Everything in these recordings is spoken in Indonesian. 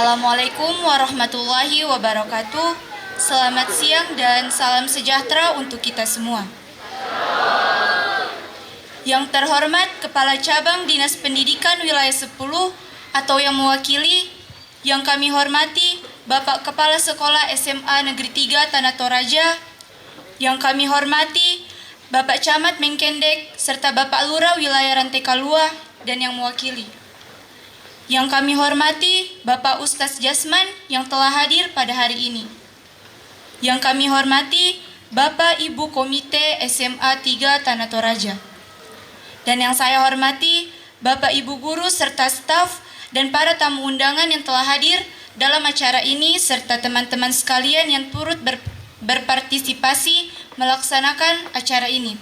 Assalamualaikum warahmatullahi wabarakatuh. Selamat siang dan salam sejahtera untuk kita semua. Yang terhormat Kepala Cabang Dinas Pendidikan Wilayah 10 atau yang mewakili, yang kami hormati Bapak Kepala Sekolah SMA Negeri 3 Tanah Toraja, yang kami hormati Bapak Camat Mengkendek serta Bapak Lurah Wilayah Rantai Kalua dan yang mewakili. Yang kami hormati Bapak Ustaz Jasman yang telah hadir pada hari ini. Yang kami hormati Bapak Ibu Komite SMA 3 Tanah Toraja. Dan yang saya hormati Bapak Ibu Guru serta staf dan para tamu undangan yang telah hadir dalam acara ini serta teman-teman sekalian yang turut berpartisipasi melaksanakan acara ini.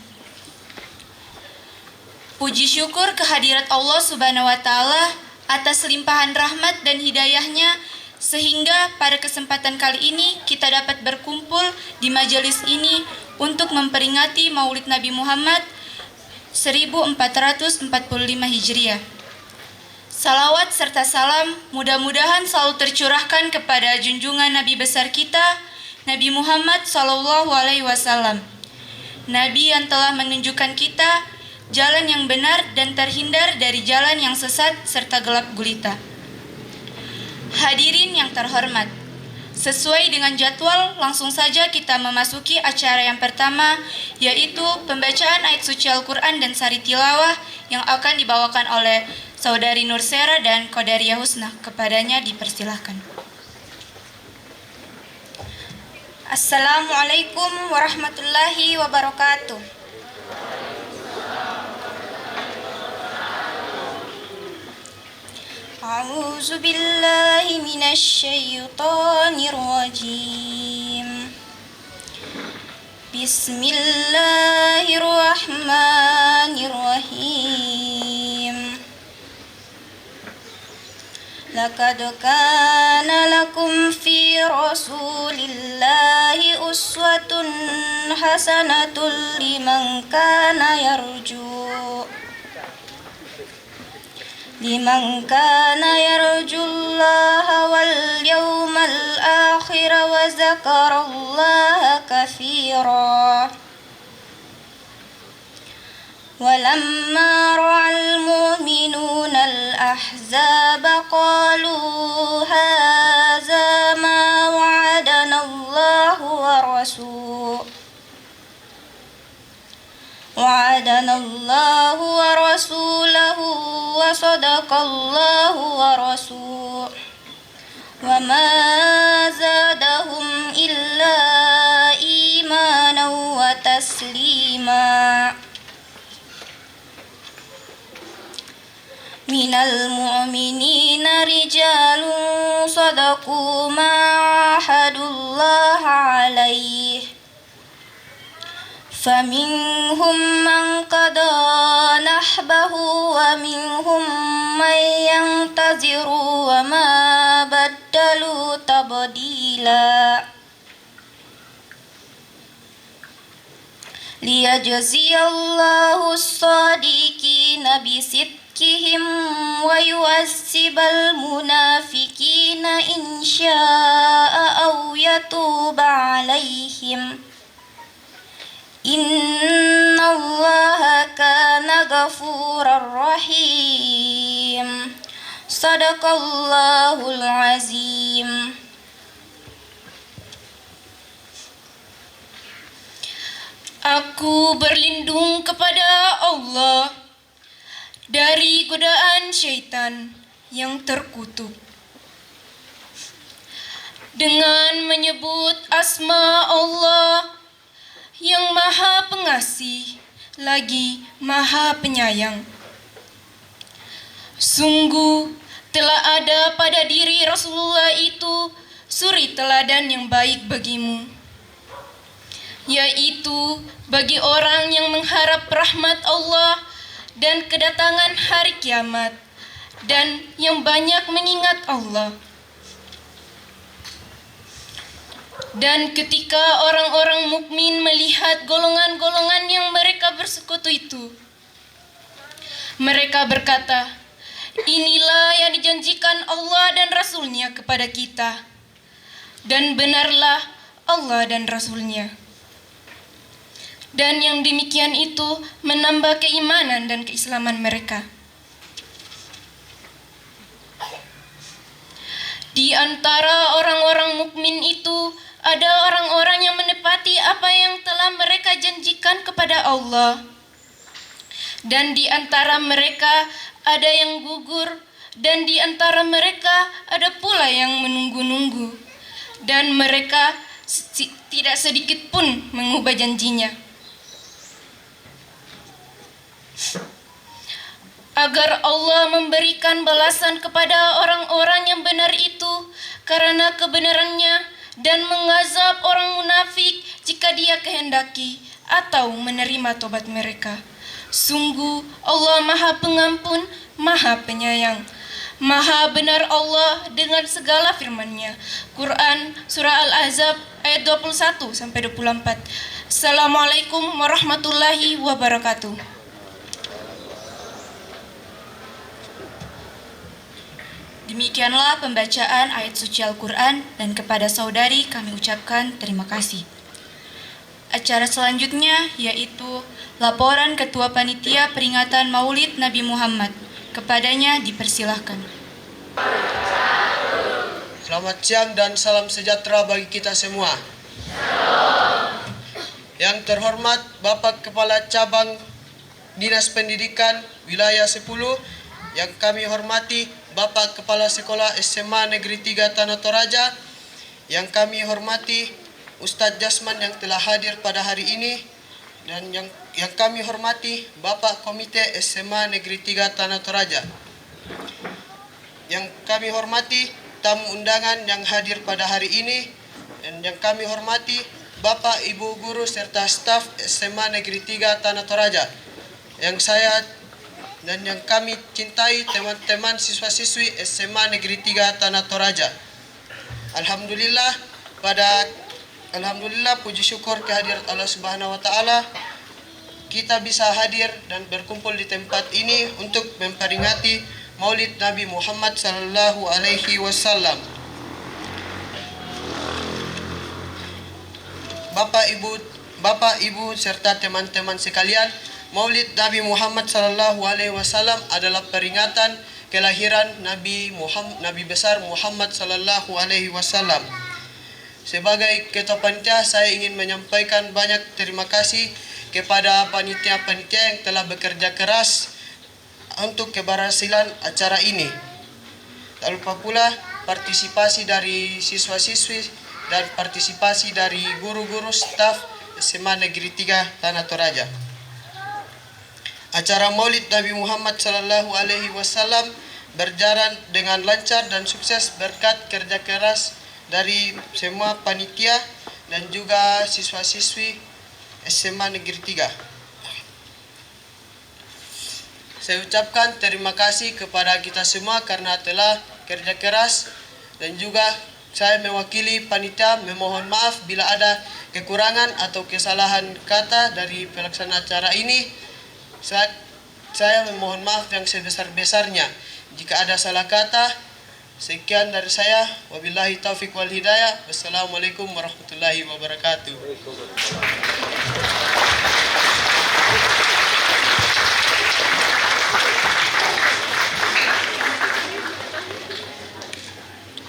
Puji syukur kehadirat Allah Subhanahu wa Ta'ala atas limpahan rahmat dan hidayahnya sehingga pada kesempatan kali ini kita dapat berkumpul di majelis ini untuk memperingati Maulid Nabi Muhammad 1445 Hijriah. Salawat serta salam mudah-mudahan selalu tercurahkan kepada junjungan Nabi besar kita, Nabi Muhammad SAW. Nabi yang telah menunjukkan kita jalan yang benar dan terhindar dari jalan yang sesat serta gelap gulita. Hadirin yang terhormat, sesuai dengan jadwal langsung saja kita memasuki acara yang pertama, yaitu pembacaan ayat suci Al-Quran dan sari tilawah yang akan dibawakan oleh Saudari Nursera dan Qadariyah Husna. Kepadanya dipersilahkan. Assalamualaikum warahmatullahi wabarakatuh. A'udzu billahi minasy syaithanir rajim. Bismillahirrahmanirrahim. Laqad kana lakum fi rasulillahi uswatun hasanatun liman kana yarjullaha wal yawmal akhir wa zakarallaha katsira. Walamma ra'al mu'minuna al-ahzaba qalu hadza ma wa'adana Allahu wa rasuluhu wa sadaqallahu wa rasuluhu wa ma zadahum illa imanan wa taslima. Minal mu'minina rijalun sadaqu ma ahadullaha alaihi faminhum man qada nahbahu wa minhum man yantaziru wa ma baddalu tabdila. Liyajziyallahu as-sadiqina bisidqihim wa yu'azzibal munafiqina in syaa'a aw yatuba 'alaihim. Innallaha kana ghafurar rahim. Sadaqallahul azim. Aku berlindung kepada Allah dari godaan syaitan yang terkutuk dengan menyebut asma Allah yang Maha Pengasih lagi Maha Penyayang. Sungguh telah ada pada diri Rasulullah itu suri teladan yang baik bagimu, yaitu bagi orang yang mengharap rahmat Allah dan kedatangan hari kiamat dan yang banyak mengingat Allah. Dan ketika orang-orang mukmin melihat golongan-golongan yang mereka bersekutu itu, mereka berkata, Inilah yang dijanjikan Allah dan Rasul-Nya kepada kita. Dan benarlah Allah dan Rasul-Nya. Dan yang demikian itu menambah keimanan dan keislaman mereka. Di antara orang-orang mukmin itu ada orang-orang yang menepati apa yang telah mereka janjikan kepada Allah. Dan di antara mereka ada yang gugur, dan di antara mereka ada pula yang menunggu-nunggu. Dan mereka tidak sedikit pun mengubah janjinya. Agar Allah memberikan balasan kepada orang-orang yang benar itu karena kebenarannya dan mengazab orang munafik jika Dia kehendaki atau menerima tobat mereka. Sungguh Allah Maha Pengampun, Maha Penyayang. Maha benar Allah dengan segala firman-Nya. Quran Surah Al-Ahzab ayat 21 sampai 24. Assalamualaikum warahmatullahi wabarakatuh. Demikianlah pembacaan ayat suci Al-Quran dan kepada saudari kami ucapkan terima kasih. Acara selanjutnya yaitu laporan Ketua Panitia Peringatan Maulid Nabi Muhammad. Kepadanya dipersilahkan. Selamat siang dan salam sejahtera bagi kita semua. Yang terhormat Bapak Kepala Cabang Dinas Pendidikan Wilayah 10, yang kami hormati Bapak Kepala Sekolah SMA Negeri 3 Tanah Toraja, yang kami hormati Ustadz Jasman yang telah hadir pada hari ini, dan yang kami hormati Bapak Komite SMA Negeri 3 Tanah Toraja, yang kami hormati tamu undangan yang hadir pada hari ini, dan yang kami hormati Bapak Ibu Guru serta staf SMA Negeri 3 Tanah Toraja, yang saya dan yang kami cintai teman-teman siswa-siswi SMA Negeri 3 Tanah Toraja. Alhamdulillah, puji syukur kehadirat Allah Subhanahu wa taala, kita bisa hadir dan berkumpul di tempat ini untuk memperingati Maulid Nabi Muhammad sallallahu alaihi wasallam. Bapak Ibu serta teman-teman sekalian, Maulid Nabi Muhammad sallallahu alaihi wasallam adalah peringatan kelahiran Nabi besar Muhammad sallallahu alaihi wasallam. Sebagai Ketua Panitia, saya ingin menyampaikan banyak terima kasih kepada panitia-panitia yang telah bekerja keras untuk keberhasilan acara ini. Tak lupa pula partisipasi dari siswa-siswi dan partisipasi dari guru-guru staf SMA Negeri 3 Tanah Toraja. Acara Maulid Nabi Muhammad sallallahu alaihi wasallam berjalan dengan lancar dan sukses berkat kerja keras dari semua panitia dan juga siswa-siswi SMA Negeri 3. Saya ucapkan terima kasih kepada kita semua karena telah kerja keras, dan juga saya mewakili panitia memohon maaf bila ada kekurangan atau kesalahan kata dari pelaksana acara ini. Saya memohon maaf yang sebesar-besarnya jika ada salah kata. Sekian dari saya. Wabillahi taufiq wal hidayah. Wassalamualaikum warahmatullahi wabarakatuh.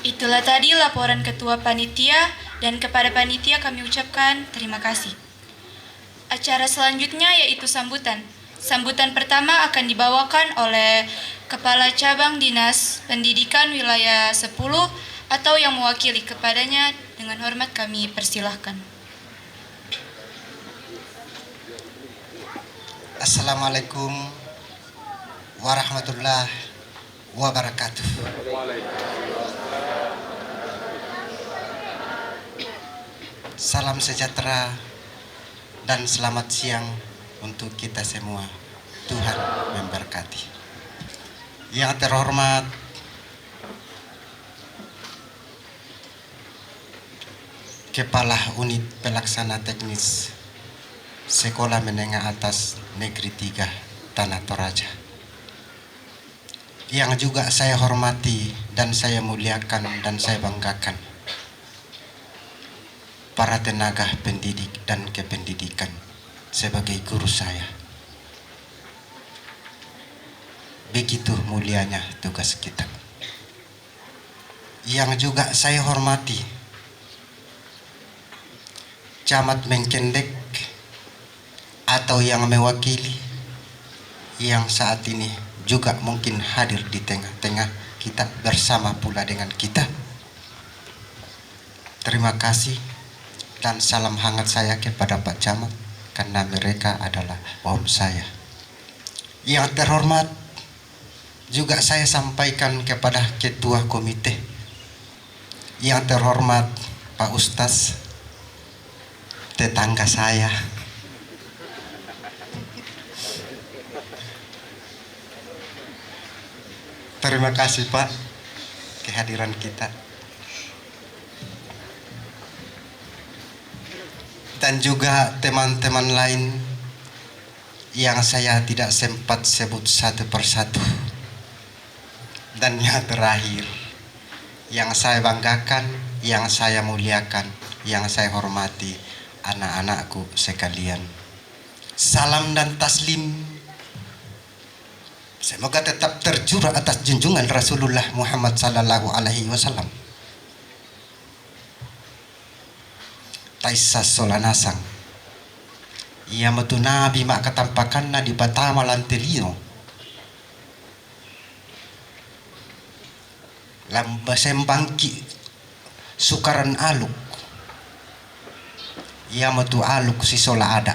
Itulah tadi laporan Ketua Panitia, dan kepada panitia kami ucapkan terima kasih. Acara selanjutnya yaitu sambutan. Sambutan pertama akan dibawakan oleh Kepala Cabang Dinas Pendidikan Wilayah 10 atau yang mewakili. Kepadanya dengan hormat kami persilahkan. Assalamualaikum warahmatullahi wabarakatuh. Salam sejahtera dan selamat siang untuk kita semua. Tuhan memberkati. Yang terhormat Kepala Unit Pelaksana Teknis Sekolah Menengah Atas Negeri 3 Tanah Toraja, yang juga saya hormati dan saya muliakan dan saya banggakan, para tenaga pendidik dan kependidikan sebagai guru saya. Begitu mulianya tugas kita. Yang juga saya hormati, Camat Mengkendek atau yang mewakili yang saat ini juga mungkin hadir di tengah-tengah kita bersama pula dengan kita. Terima kasih dan salam hangat saya kepada Pak Camat karena mereka adalah om saya. Yang terhormat juga saya sampaikan kepada Ketua Komite, yang terhormat Pak Ustaz, tetangga saya. Terima kasih Pak kehadiran kita. Dan juga teman-teman lain yang saya tidak sempat sebut satu persatu. Dan yang terakhir, yang saya banggakan, yang saya muliakan, yang saya hormati, anak-anakku sekalian. Salam dan taslim semoga tetap tercurah atas junjungan Rasulullah Muhammad sallallahu alaihi wasallam. Taisa solanasang. Ia metu nabi mak katampakanna di Batama Lantelino. Lamba sembangki sukaran aluk. Ia metu aluk si sola ada.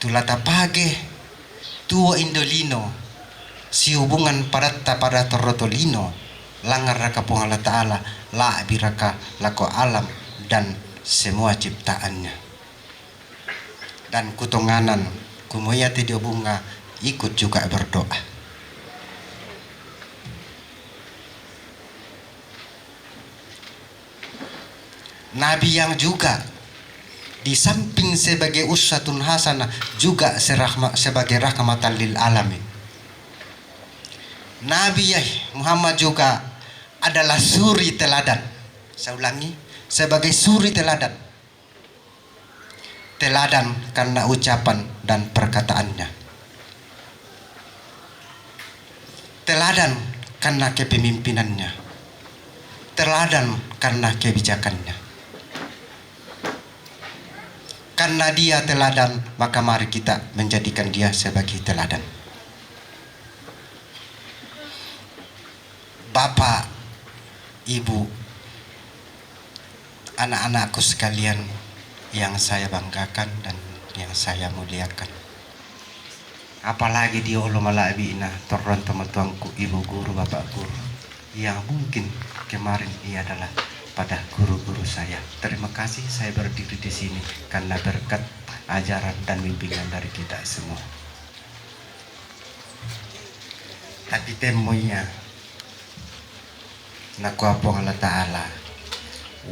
Tulata page tuo indolino si hubungan paratta pada torotolino langar raka punggala ta'ala la biraka lako alam dan semua ciptaannya. Dan kutonganan kumuyati dia bunga ikut juga berdoa. Nabi yang juga di samping sebagai uswatun hasanah juga sebagai rahmatan lil alamin. Nabi Muhammad juga adalah suri teladan. Saya ulangi, sebagai suri teladan. Teladan karena ucapan dan perkataannya. Teladan karena kepemimpinannya. Teladan karena kebijakannya. Karena dia teladan, maka mari kita menjadikan dia sebagai teladan. Bapak, Ibu, anak-anakku sekalian yang saya banggakan dan yang saya muliakan. Apalagi di Allah mala'ibina, turun teman-temanku, ibu guru, bapak guru, yang mungkin kemarin ia adalah pada guru-guru saya. Terima kasih saya berdiri di sini karena berkat ajaran dan bimbingan dari kita semua. Tapi temunya nakuapong Allah Ta'ala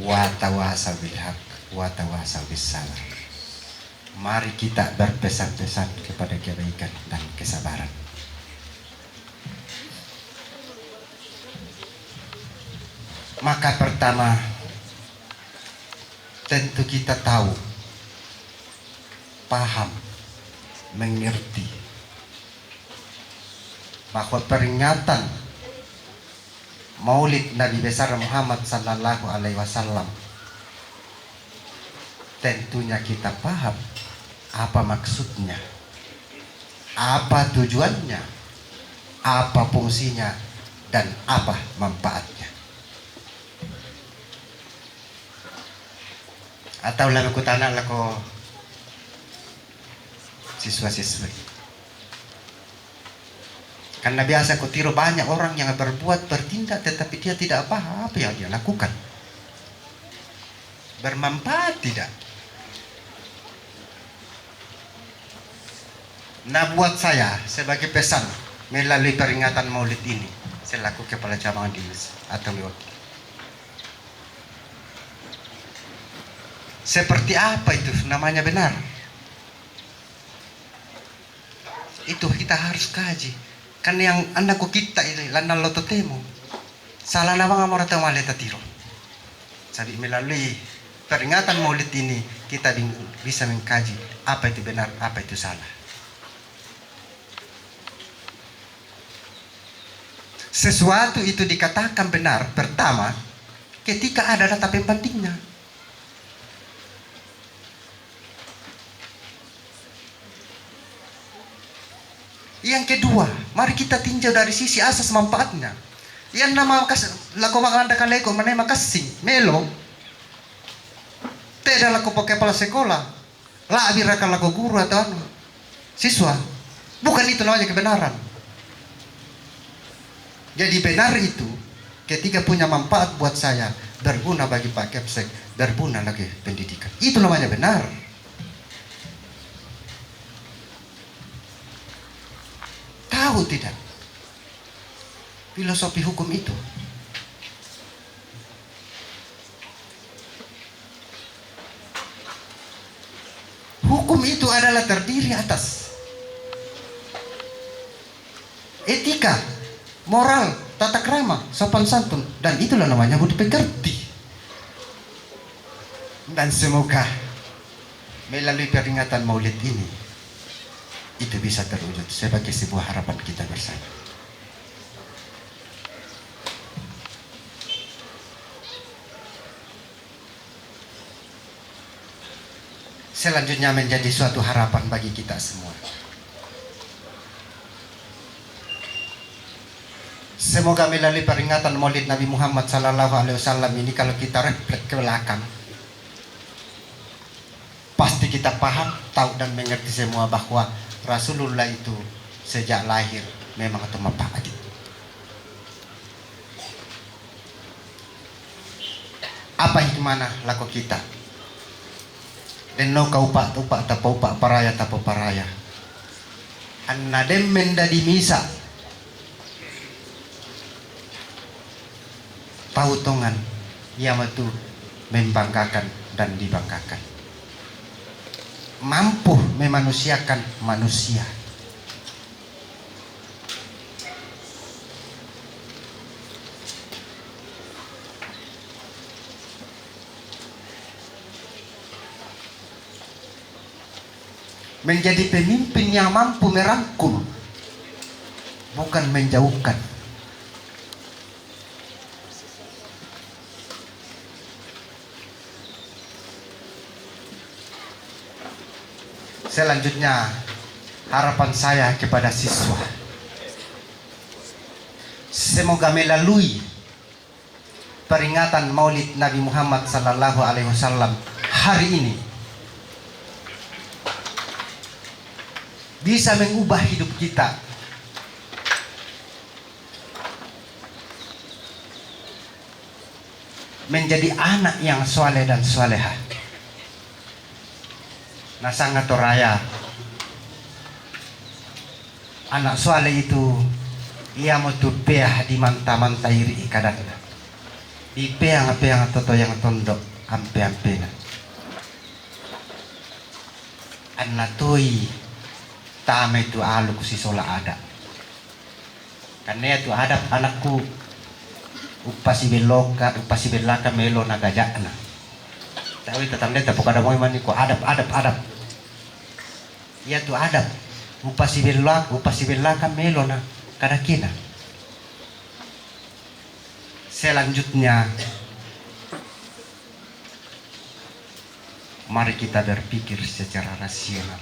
wa tawasa bil haq wa tawasa bis sabar. Mari kita berpesan-pesan kepada kebaikan dan kesabaran. Maka pertama, tentu kita tahu, paham, mengerti bahwa peringatan Maulid Nabi besar Muhammad sallallahu alaihi wasallam, tentunya kita paham apa maksudnya, apa tujuannya, apa fungsinya, dan apa manfaatnya. Atau lalu kutana lako siswa-siswi. Karena biasa kutiru banyak orang yang bertindak tetapi dia tidak paham apa yang dia lakukan. Bermanfaat tidak? Nah, buat saya sebagai pesan melalui peringatan Maulid ini selaku kepala cabang dinas atau mewakili. Seperti apa itu namanya benar? Itu kita harus kaji. Kan yang anakku kita ini lanal loto temo. Salah nama ngamora tamale tatiro. Jadi melalui peringatan Maulid ini kita bisa mengkaji apa itu benar, apa itu salah. Sesuatu itu dikatakan benar pertama ketika ada data pembandingnya. Yang kedua, mari kita tinjau dari sisi asas manfaatnya. Yang nama laku mengadakan leko mana makasih melo. Tidak laku pakai kepala sekolah. Lah abirakan laku guru atau siswa. Bukan itu namanya kebenaran. Jadi benar itu ketika punya manfaat buat saya, berguna bagi Pak Kepsek, berguna lagi pendidikan. Itu namanya benar. Tahu tidak filosofi hukum itu? Hukum itu adalah terdiri atas etika, moral, tata krama, sopan santun, dan itulah namanya budi pekerti. Dan semoga melalui peringatan Maulid ini itu bisa terwujud sebagai sebuah harapan kita bersama. Selanjutnya menjadi suatu harapan bagi kita semua. Semoga melalui peringatan Maulid Nabi Muhammad SAW ini kalau kita refleks ke belakang, pasti kita paham, tahu dan mengerti semua bahwa Rasulullah itu sejak lahir memang atau adil. Apa hikmahnya laku kita? Dan no kau pak tapo pak paraya tapo paraya. Annadem mendadi misa. Pautongan ia itu membanggakan dan dibanggakan. Mampu memanusiakan manusia. Menjadi pemimpin yang mampu merangkul, bukan menjauhkan. Selanjutnya, harapan saya kepada siswa, semoga melalui peringatan Maulid Nabi Muhammad SAW hari ini bisa mengubah hidup kita menjadi anak yang soleh dan solehah. Nah sangat toraya anak soleh itu ia mau tu peah di manta iri kadang di peang toto yang tondok ampe anak toi tame tu alu si sola ada karena itu ada anakku upasi belaka melo nagajakna tapi tetangga tak pokok ada mau mani ko adab ya tu adab upasi belaka melo na kadakina. Selanjutnya mari kita berpikir secara rasional.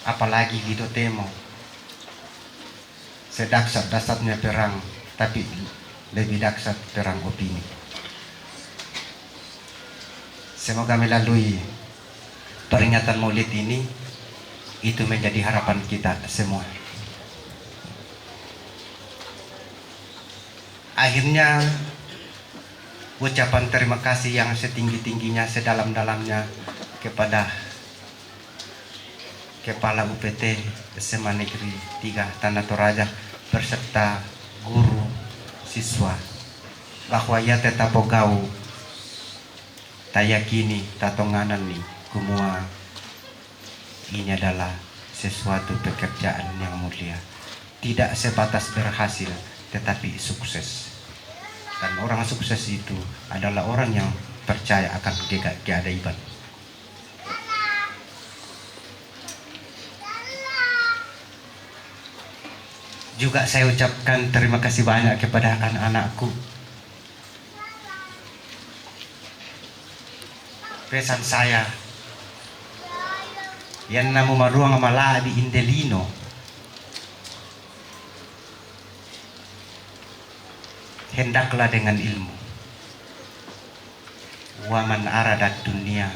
Apalagi di Temo sedasarnya perang, tapi lebih dahsyat perang opini. Semoga melalui peringatan Maulid ini itu menjadi harapan kita semua. Akhirnya ucapan terima kasih yang setinggi-tingginya, sedalam-dalamnya kepada Kepala UPT SMA Negeri 3 Tanah Toraja berserta guru siswa bahwa ia tetap pogau tayakini tatonganan ni kumua ini adalah sesuatu pekerjaan yang mulia. Tidak sebatas berhasil, tetapi sukses. Dan orang sukses itu adalah orang yang percaya akan keajaiban. Juga saya ucapkan terima kasih banyak kepada anak-anakku. Pesan saya yang namu maruang mala di Indelino, hendaklah dengan ilmu. Wa man aradat dunia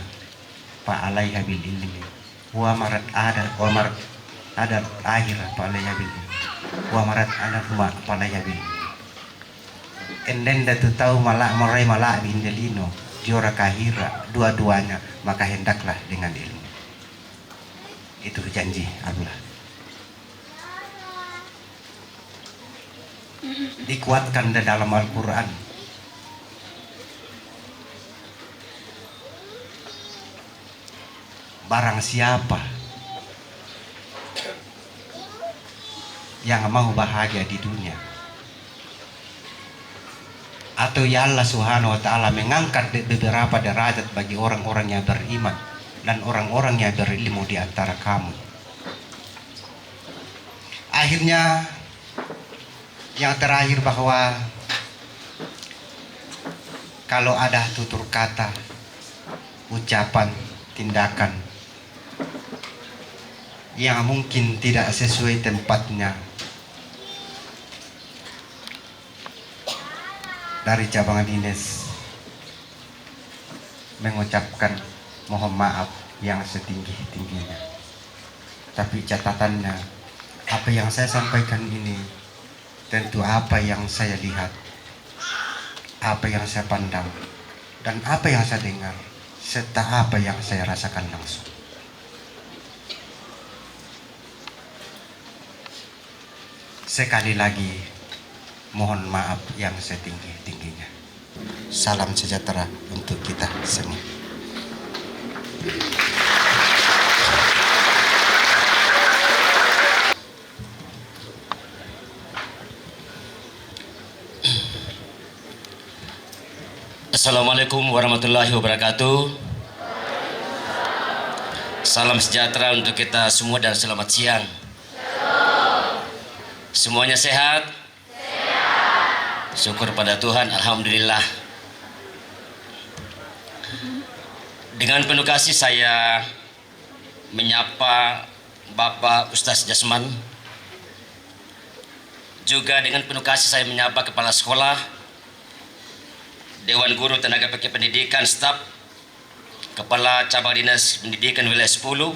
fa alaiha bil ilmi. Wa marat adat akhir fa alaiha bil ilmi. Wa marat adat ma fa alaiha bil ilmi. Endenda tu tahu malak morai malak di Indelino, diora kahira, dua-duanya, maka hendaklah dengan ilmu. Itu janji Allah. Dikuatkan di dalam Al-Quran. Barang siapa yang mau bahagia di dunia, atau ya Allah Subhanahu wa ta'ala mengangkat beberapa derajat bagi orang-orang yang beriman dan orang-orang yang berilmu di antara kamu. Akhirnya yang terakhir bahwa kalau ada tutur kata, ucapan, tindakan yang mungkin tidak sesuai tempatnya, dari cabang dinas mengucapkan mohon maaf yang setinggi-tingginya. Tapi catatannya, apa yang saya sampaikan ini tentu apa yang saya lihat, apa yang saya pandang, dan apa yang saya dengar, serta apa yang saya rasakan langsung. Sekali lagi, mohon maaf yang setinggi-tingginya. Salam sejahtera untuk kita semua. Assalamualaikum warahmatullahi wabarakatuh. Salam sejahtera untuk kita semua dan selamat siang. Semuanya sehat? Syukur pada Tuhan, alhamdulillah. Dengan penuh kasih saya menyapa Bapak Ustaz Jasman. Juga dengan penuh kasih saya menyapa Kepala Sekolah, Dewan Guru Tenaga Pendidikan, Staf, Kepala Cabang Dinas Pendidikan Wilayah 10,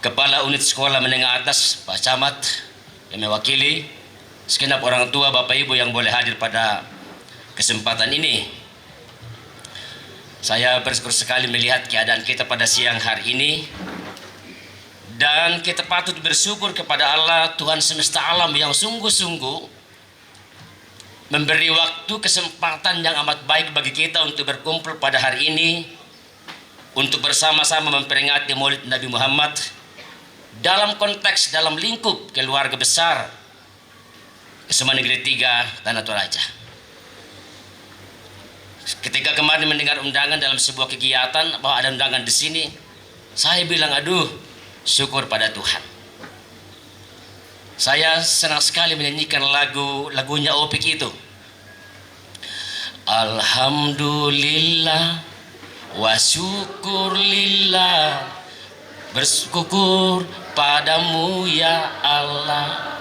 Kepala Unit Sekolah Menengah Atas, Pak Camat, yang mewakili, segenap orang tua, Bapak Ibu yang boleh hadir pada kesempatan ini. Saya bersyukur sekali melihat keadaan kita pada siang hari ini. Dan kita patut bersyukur kepada Allah, Tuhan semesta alam yang sungguh-sungguh memberi waktu kesempatan yang amat baik bagi kita untuk berkumpul pada hari ini, untuk bersama-sama memperingati Maulid Nabi Muhammad dalam konteks, dalam lingkup keluarga besar SMA Negeri 3 Tanah Toraja. Ketika kemarin mendengar undangan dalam sebuah kegiatan bahwa ada undangan di sini, saya bilang, aduh, syukur pada Tuhan. Saya senang sekali menyanyikan lagunya Opik itu. Alhamdulillah wa syukurlillah, bersyukur padamu ya Allah,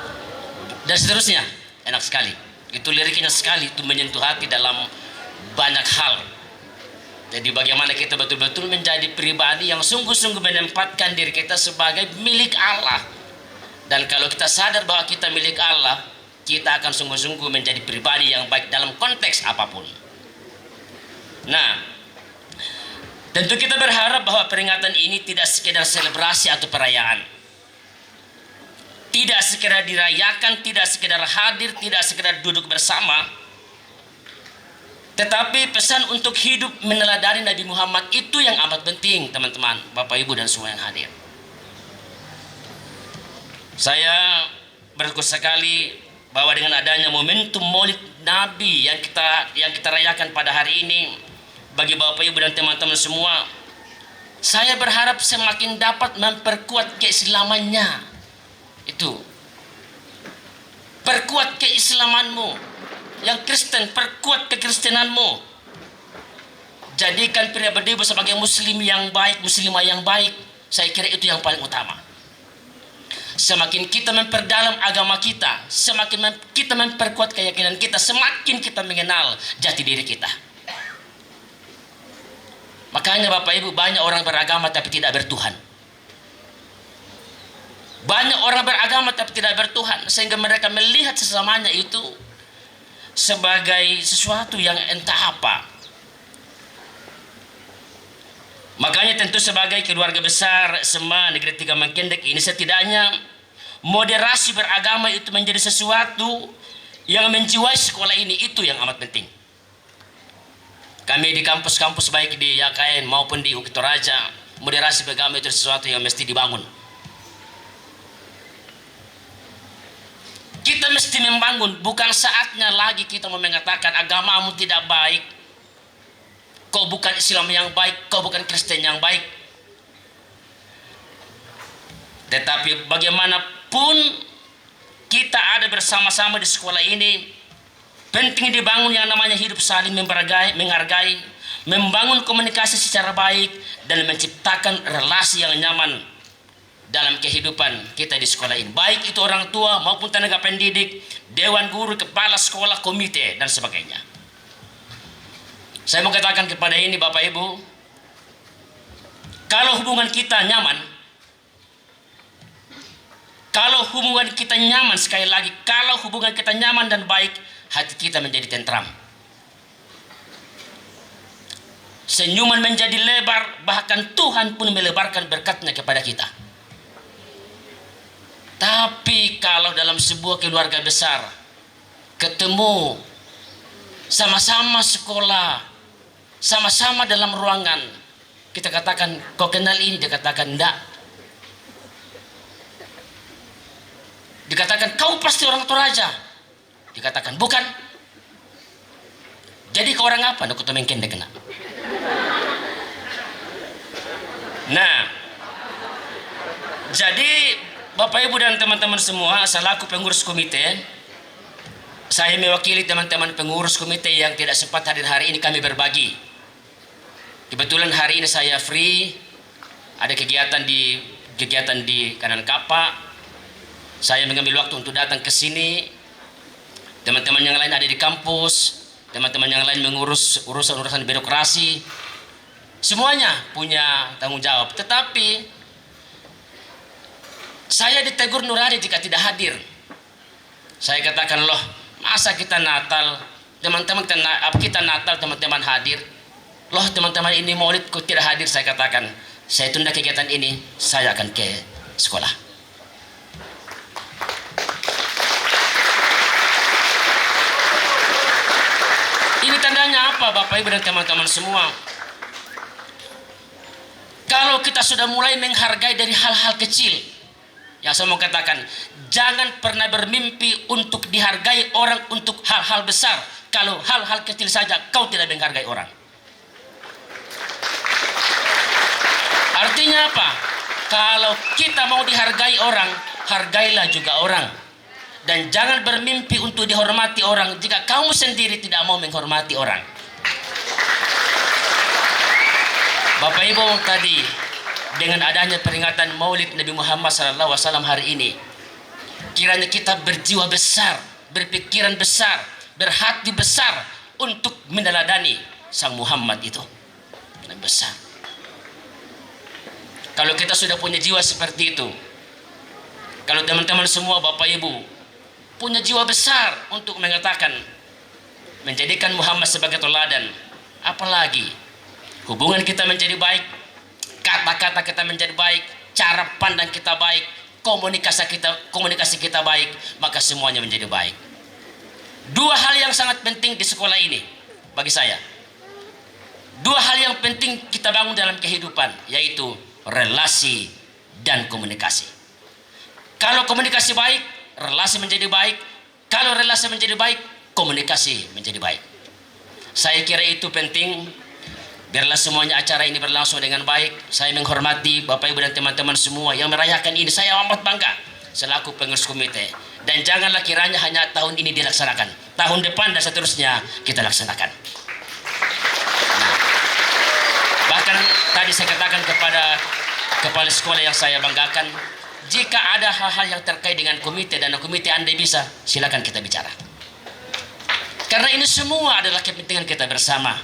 dan seterusnya. Enak sekali, itu liriknya sekali, itu menyentuh hati dalam banyak hal. Jadi bagaimana kita betul-betul menjadi pribadi yang sungguh-sungguh menempatkan diri kita sebagai milik Allah. Dan kalau kita sadar bahwa kita milik Allah, kita akan sungguh-sungguh menjadi pribadi yang baik dalam konteks apapun. Nah, tentu kita berharap bahwa peringatan ini tidak sekedar selebrasi atau perayaan. Tidak sekedar dirayakan, tidak sekedar hadir, tidak sekedar duduk bersama. Tetapi pesan untuk hidup meneladani Nabi Muhammad itu yang amat penting, teman-teman, Bapak Ibu dan semua yang hadir. Saya bersyukur sekali bahwa dengan adanya momentum Maulid Nabi yang kita rayakan pada hari ini, bagi Bapak Ibu dan teman-teman semua, saya berharap semakin dapat memperkuat keislamannya. Itu. Perkuat keislamanmu. Yang Kristen, perkuat kekristenanmu. Jadikan pribadi sebagai muslim yang baik, muslimah yang baik. Saya kira itu yang paling utama. Semakin kita memperdalam agama kita, semakin kita memperkuat keyakinan kita, semakin kita mengenal jati diri kita. Makanya Bapak Ibu, banyak orang beragama tapi tidak bertuhan. Banyak orang beragama tapi tidak bertuhan, sehingga mereka melihat sesamanya itu sebagai sesuatu yang entah apa. Makanya tentu sebagai keluarga besar SMA Negeri 3 Mangkendek ini, setidaknya moderasi beragama itu menjadi sesuatu yang menjiwai sekolah ini, itu yang amat penting. Kami di kampus-kampus baik di YKN maupun di UKI Toraja, moderasi beragama itu sesuatu yang mesti dibangun. Kita mesti membangun, bukan saatnya lagi kita mau mengatakan agamamu tidak baik, kau bukan Islam yang baik, kau bukan Kristen yang baik. Tetapi bagaimanapun kita ada bersama-sama di sekolah ini, penting dibangun yang namanya hidup saling menghargai, membangun komunikasi secara baik, dan menciptakan relasi yang nyaman dalam kehidupan kita di sekolah ini. Baik itu orang tua maupun tenaga pendidik, dewan guru, kepala sekolah, komite, dan sebagainya. Saya mau katakan kepada ini Bapak Ibu, kalau hubungan kita nyaman, sekali lagi, kalau hubungan kita nyaman dan baik, hati kita menjadi tentram. Senyuman menjadi lebar, bahkan Tuhan pun melebarkan berkatnya kepada kita. Tapi kalau dalam sebuah keluarga besar, ketemu, sama-sama sekolah, sama-sama dalam ruangan, kita katakan, kau kenal ini? Dia katakan, enggak. Dikatakan, kau pasti orang Toraja. Dikatakan, bukan. Jadi kau orang apa? Nak kutu mengkende kena. Nah, jadi Bapak Ibu dan teman-teman semua, selaku pengurus komite, saya mewakili teman-teman pengurus komite yang tidak sempat hadir hari ini, kami berbagi. Kebetulan hari ini saya free, ada kegiatan di Kanan Kapak. Saya mengambil waktu untuk datang ke sini. Teman-teman yang lain ada di kampus, teman-teman yang lain mengurus urusan-urusan birokrasi. Semuanya punya tanggung jawab. Tetapi saya ditegur nurani jika tidak hadir. Saya katakan, loh, masa kita Natal, kita Natal teman-teman hadir. Loh, teman-teman ini Maulid kok tidak hadir. Saya katakan, saya tunda kegiatan ini, saya akan ke sekolah. Ini tandanya apa Bapak Ibu dan teman-teman semua? Kalau kita sudah mulai menghargai dari hal-hal kecil, yang saya mau katakan, jangan pernah bermimpi untuk dihargai orang untuk hal-hal besar. Kalau hal-hal kecil saja kau tidak menghargai orang. Artinya apa? Kalau kita mau dihargai orang, hargailah juga orang. Dan jangan bermimpi untuk dihormati orang jika kamu sendiri tidak mau menghormati orang. Bapak Ibu, tadi dengan adanya peringatan Maulid Nabi Muhammad SAW hari ini, kiranya kita berjiwa besar, berpikiran besar, berhati besar untuk meneladani Sang Muhammad itu yang besar. Kalau kita sudah punya jiwa seperti itu, kalau teman-teman semua Bapak Ibu punya jiwa besar untuk mengatakan, menjadikan Muhammad sebagai teladan, apalagi hubungan kita menjadi baik, kata-kata kita menjadi baik, cara pandang kita baik, komunikasi kita baik, maka semuanya menjadi baik. Dua hal yang sangat penting di sekolah ini. bagi saya. Dua hal yang penting kita bangun dalam kehidupan, yaitu relasi dan komunikasi. Kalau komunikasi baik, relasi menjadi baik. Kalau relasi menjadi baik, komunikasi menjadi baik. Saya kira itu penting. Biarlah semuanya acara ini berlangsung dengan baik. Saya menghormati Bapak Ibu dan teman-teman semua yang merayakan ini. Saya amat bangga selaku pengurus komite. Dan janganlah kiranya hanya tahun ini dilaksanakan. Tahun depan dan seterusnya kita laksanakan. Bahkan tadi saya katakan kepada kepala sekolah yang saya banggakan, jika ada hal-hal yang terkait dengan komite dan komite Anda bisa, silakan kita bicara. Karena ini semua adalah kepentingan kita bersama.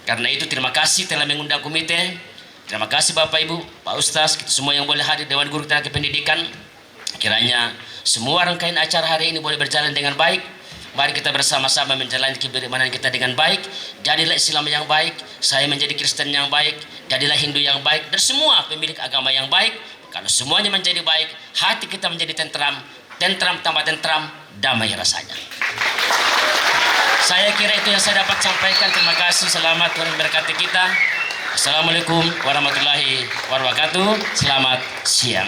Karena itu terima kasih telah mengundang komite. Terima kasih Bapak Ibu, Pak Ustaz, kita semua yang boleh hadir Dewan Guru Tenaga Pendidikan. Kiranya semua rangkaian acara hari ini boleh berjalan dengan baik. Mari kita bersama-sama menjalani keberimanan kita dengan baik. Jadilah Islam yang baik, saya menjadi Kristen yang baik, jadilah Hindu yang baik, dan semua pemilik agama yang baik. Kalau semuanya menjadi baik, hati kita menjadi tentram, tentram tambah tentram, damai rasanya. Saya kira itu yang saya dapat sampaikan. Terima kasih, selamat, Tuhan memberkati kita. Assalamualaikum warahmatullahi wabarakatuh. Selamat siang.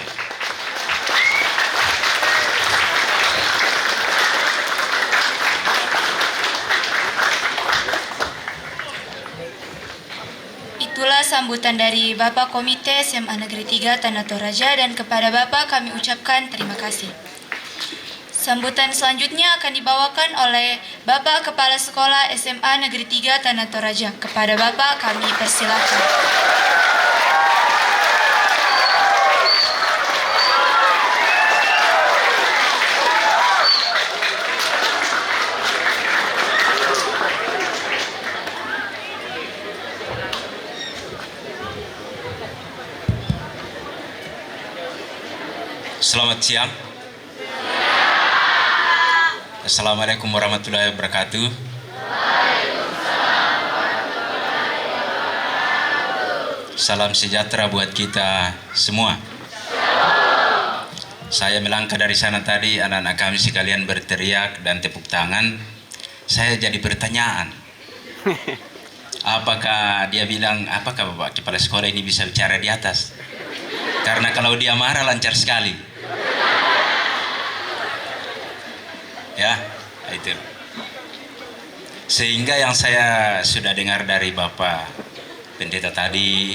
Itulah sambutan dari Bapak Komite SMA Negeri 3 Tanah Toraja, dan kepada Bapak kami ucapkan terima kasih. Sambutan selanjutnya akan dibawakan oleh Bapak Kepala Sekolah SMA Negeri 3 Tanah Toraja. Kepada Bapak kami persilakan. Selamat siang. Assalamualaikum warahmatullahi wabarakatuh. Salam sejahtera buat kita semua. Saya melangkah dari sana tadi, anak-anak kami sekalian berteriak dan tepuk tangan. Saya jadi pertanyaan. Apakah dia bilang, apakah Bapak Kepala Sekolah ini bisa bicara di atas? Karena kalau dia marah lancar sekali. Ya, itu. Sehingga yang saya sudah dengar dari Bapak Pendeta tadi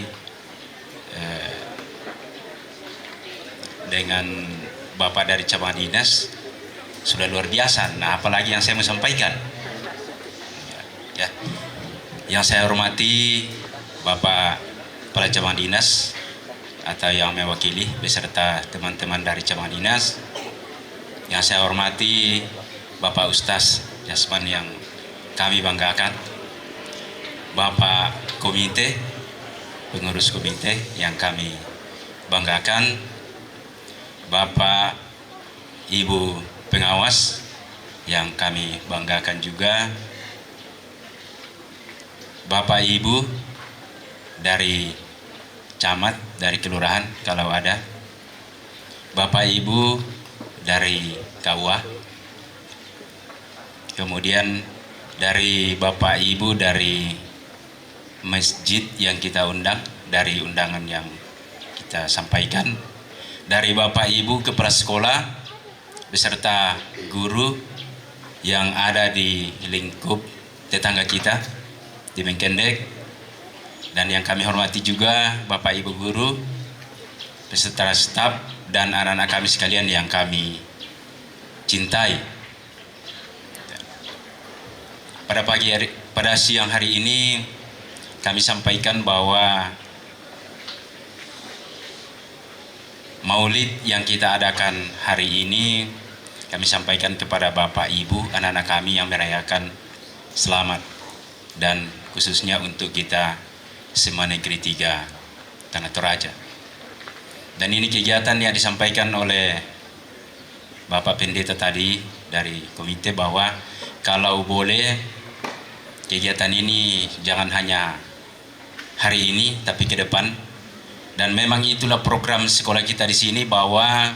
dengan Bapak dari cabang dinas sudah luar biasa. Nah, apalagi yang saya mau sampaikan. Ya. Yang saya hormati Bapak Kepala Cabang Dinas atau yang mewakili beserta teman-teman dari cabang dinas. Yang saya hormati Bapak Ustaz Jasman yang kami banggakan, Bapak Komite, pengurus komite yang kami banggakan, Bapak Ibu pengawas yang kami banggakan juga, Bapak Ibu dari camat, dari kelurahan kalau ada, Bapak Ibu dari KUA, kemudian dari Bapak Ibu dari masjid yang kita undang, dari undangan yang kita sampaikan, dari Bapak Ibu Kepala Sekolah beserta guru yang ada di lingkup tetangga kita di Mengkendek, dan yang kami hormati juga Bapak Ibu guru beserta staf dan anak-anak kami sekalian yang kami cintai. Pada siang hari ini kami sampaikan bahwa Maulid yang kita adakan hari ini kami sampaikan kepada Bapak Ibu, anak-anak kami yang merayakan selamat, dan khususnya untuk kita SMA Negeri 3 Tanah Toraja. Dan ini kegiatan yang disampaikan oleh Bapak Pendeta tadi dari komite bahwa kalau boleh kegiatan ini jangan hanya hari ini tapi ke depan. Dan memang itulah program sekolah kita di sini, bahwa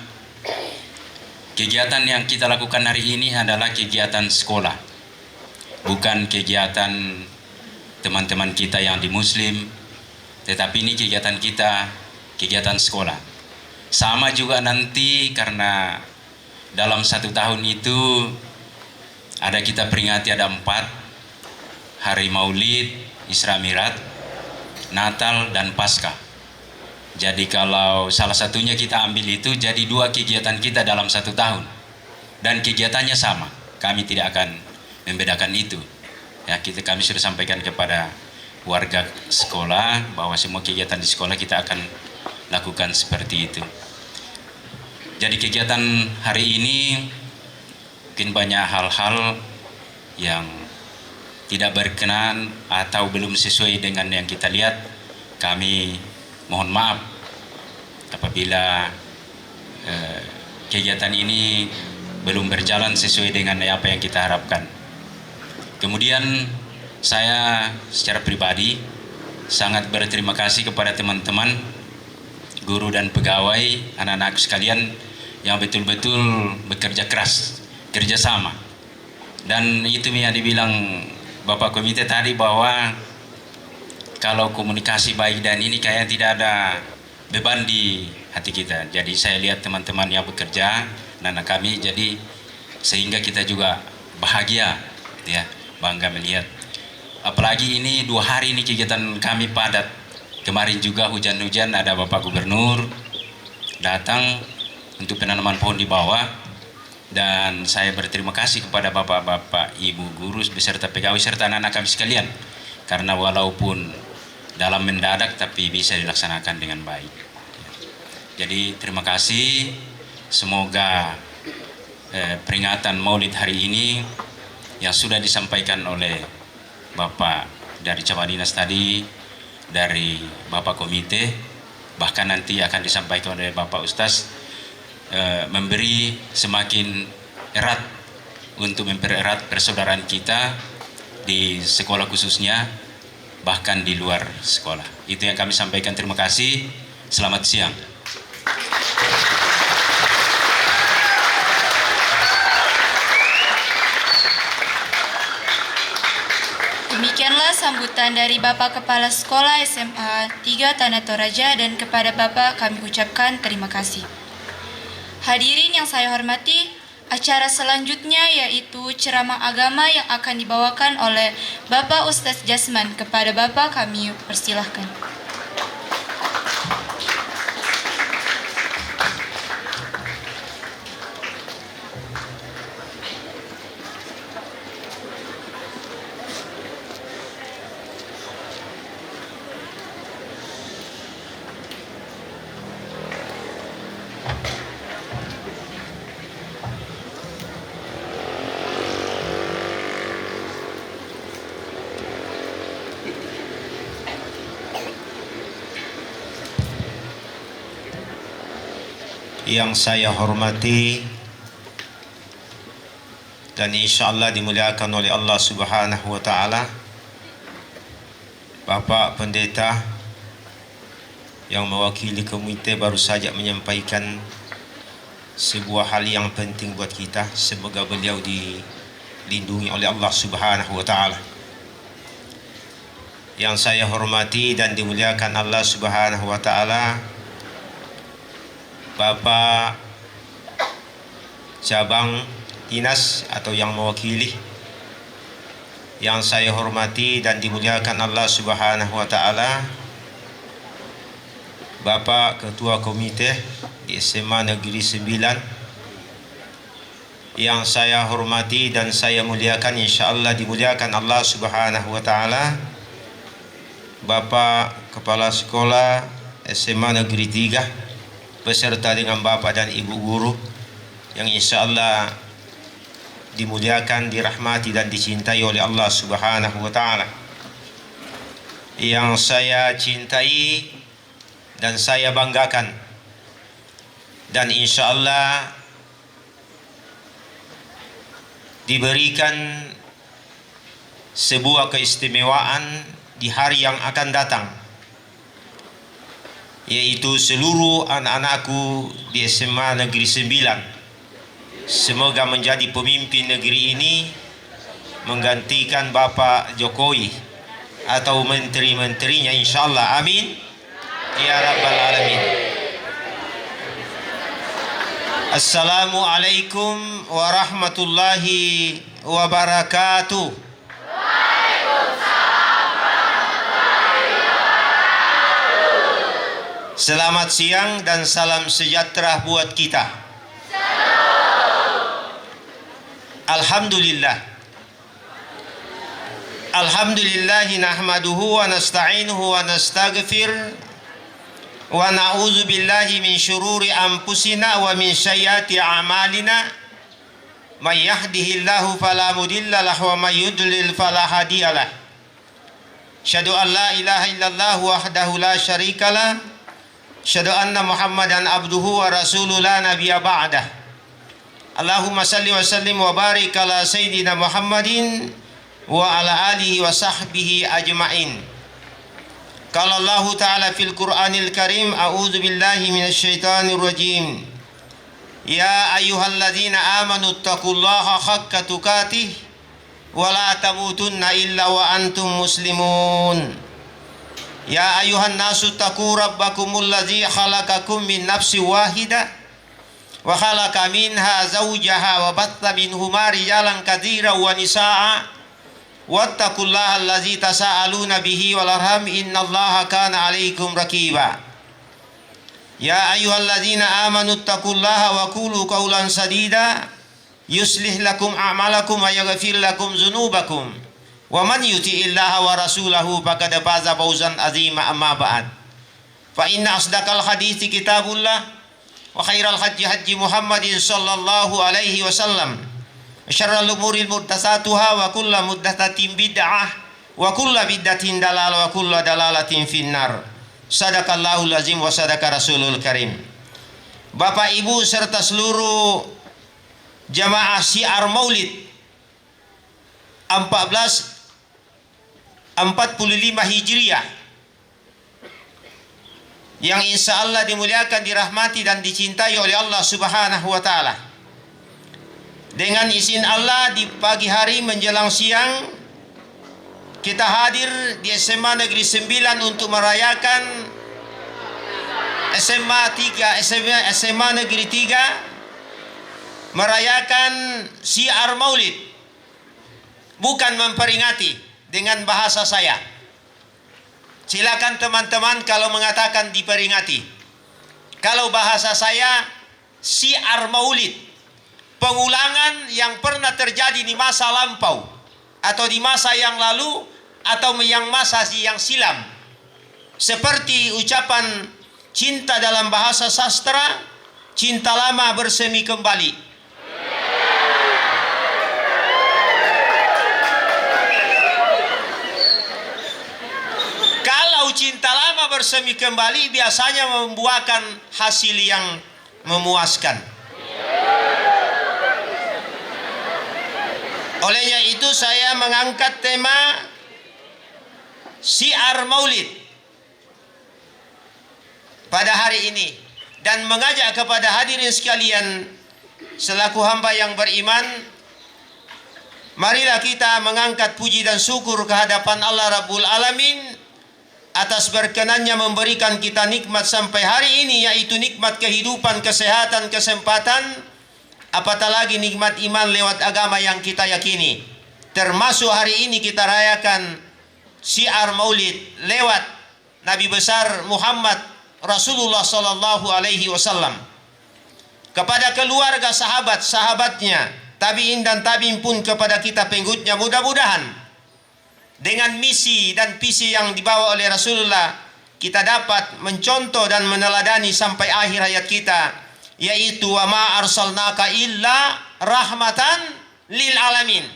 kegiatan yang kita lakukan hari ini adalah kegiatan sekolah, bukan kegiatan teman-teman kita yang di Muslim, tetapi ini kegiatan kita, kegiatan sekolah. Sama juga nanti karena dalam 1 tahun itu ada kita peringati ada 4 hari Maulid, Isra Mi'raj, Natal dan Paskah. Jadi kalau salah satunya kita ambil itu jadi 2 kegiatan kita dalam 1 tahun dan kegiatannya sama. Kami tidak akan membedakan itu. Ya, kami sudah sampaikan kepada warga sekolah bahwa semua kegiatan di sekolah kita akan lakukan seperti itu. Jadi kegiatan hari ini mungkin banyak hal-hal yang tidak berkenan atau belum sesuai dengan yang kita lihat. Kami mohon maaf apabila kegiatan ini belum berjalan sesuai dengan apa yang kita harapkan. Kemudian saya secara pribadi sangat berterima kasih kepada teman-teman, guru dan pegawai, anak-anakku sekalian yang betul-betul bekerja keras, kerjasama. Dan itu yang dibilang Bapak Komite tadi bahwa kalau komunikasi baik dan ini kayak tidak ada beban di hati kita. Jadi saya lihat teman-teman yang bekerja, anak kami, jadi sehingga kita juga bahagia, ya, bangga melihat. Apalagi ini 2 hari ini kegiatan kami padat. Kemarin juga hujan-hujan ada Bapak Gubernur datang untuk penanaman pohon di bawah, dan saya berterima kasih kepada bapak-bapak, ibu guru beserta pegawai serta anak-anak kami sekalian karena walaupun dalam mendadak tapi bisa dilaksanakan dengan baik. Jadi terima kasih, semoga peringatan Maulid hari ini yang sudah disampaikan oleh Bapak dari Cabang Dinas tadi, dari Bapak Komite, bahkan nanti akan disampaikan oleh Bapak Ustaz, memberi semakin erat untuk mempererat persaudaraan kita di sekolah khususnya, bahkan di luar sekolah. Itu yang kami sampaikan. Terima kasih. Selamat siang. Demikianlah sambutan dari Bapak Kepala Sekolah SMA 3 Tanah Toraja, dan kepada Bapak kami ucapkan terima kasih. Hadirin yang saya hormati, acara selanjutnya yaitu ceramah agama yang akan dibawakan oleh Bapak Ustaz Jasman. Kepada Bapak kami persilahkan. Yang saya hormati dan insya Allah dimuliakan oleh Allah Subhanahu wa Ta'ala, Bapak Pendeta yang mewakili komite baru saja menyampaikan sebuah hal yang penting buat kita. Semoga beliau dilindungi oleh Allah Subhanahu wa Ta'ala. Yang saya hormati dan dimuliakan Allah Subhanahu wa Ta'ala, Bapak Cabang Dinas atau yang mewakili, yang saya hormati dan dimuliakan Allah Subhanahu wa Ta'ala, Bapak Ketua Komite di SMA Negeri 9, yang saya hormati dan saya muliakan, insyaallah dimuliakan Allah Subhanahu wa Ta'ala, Bapak Kepala Sekolah SMA Negeri 3 beserta dengan Bapak dan Ibu guru yang insyaallah dimuliakan, dirahmati dan dicintai oleh Allah Subhanahu wa Ta'ala. Yang saya cintai dan saya banggakan, dan insyaallah diberikan sebuah keistimewaan di hari yang akan datang, yaitu seluruh anak-anakku di SMA Negeri 9 semoga menjadi pemimpin negeri ini, menggantikan Bapak Jokowi atau menteri-menterinya insyaallah. Amin ya rabbal alamin. Assalamualaikum warahmatullahi wabarakatuh. Selamat siang dan salam sejahtera buat kita. Alhamdulillah. Alhamdulillahi nahmaduhu wa nasta'inuhu wa nastaghfir wa na'udzu billahi min syururi anfusina wa min sayyiati a'malina. May yahdihillahu fala mudilla lahu wa may yudlil fala hadiyalah. Asyhadu an la ilaha illallah wahdahu la syarikalah. Asyhadu anna Muhammadan abduhu wa rasuluhu la nabiyya ba'dah. Allahumma salli wa sallim wa barik ala sayyidina Muhammadin wa ala alihi wa sahbihi ajma'in. Qala Allah ta'ala fil Qur'anil Karim, a'udzu billahi minasy syaithanir rajim. Ya ayyuhalladzina amanu taqullaha haqqa tuqatih wa la tamutunna illa wa antum muslimun. Ya ayuhan nasu taqu rabbakumul ladzi khalaqakum min nafsin wahidah wa khalaqa minha zawjaha wa batta minhuma rijalan katsiran wa nisaa wattaqullaha allazi tasaaluna bihi wal arham innallaha kana 'alaikum raqiba. Ya ayyuhalladzina amanu taqullaha wa qulu qawlan sadida yuslih lakum a'malakum wa yaghfir lakum dzunubakum. Wa man yuti'illaha wa rasulahu faqad faza fawzan azima, amma ba'd. Fa inna asdaqal hadithi kitabullah wa khairal hajji hajji Muhammadin sallallahu alaihi wasallam. Syarrul umuri muhdatsatuha wa kullu muhdatsatin bid'ah wa kullu bid'atin dalalah wa kullu dalalatin finnar. Sadaqallahul azim wa sadaqa rasulul karim. Bapak Ibu serta seluruh jamaah syiar Maulid 1445 Hijriah yang insya Allah dimuliakan, dirahmati dan dicintai oleh Allah Subhanahu wa Ta'ala. Dengan izin Allah, di pagi hari menjelang siang kita hadir di SMA Negeri 9 untuk merayakan SMA Negeri 3 merayakan syiar Maulid, bukan memperingati dengan bahasa saya. Silakan teman-teman kalau mengatakan diperingati. Kalau bahasa saya, syiar Maulid, pengulangan yang pernah terjadi di masa lampau atau di masa yang lalu atau yang masa yang silam. Seperti ucapan cinta dalam bahasa sastra, cinta lama bersemi kembali. Cinta lama bersemi kembali biasanya membuahkan hasil yang memuaskan. Olehnya itu saya mengangkat tema syiar Maulid pada hari ini dan mengajak kepada hadirin sekalian selaku hamba yang beriman, marilah kita mengangkat puji dan syukur kehadapan Allah Rabbul Alamin atas berkenannya memberikan kita nikmat sampai hari ini, yaitu nikmat kehidupan, kesehatan, kesempatan, apatah lagi nikmat iman lewat agama yang kita yakini. Termasuk hari ini kita rayakan syiar Maulid lewat Nabi besar Muhammad Rasulullah sallallahu alaihi wasallam. Kepada keluarga sahabat-sahabatnya, tabi'in dan tabi'in pun kepada kita pengikutnya, mudah-mudahan dengan misi dan visi yang dibawa oleh Rasulullah kita dapat mencontoh dan meneladani sampai akhir hayat kita, yaitu wa ma arsalnaka illa rahmatan lil alamin.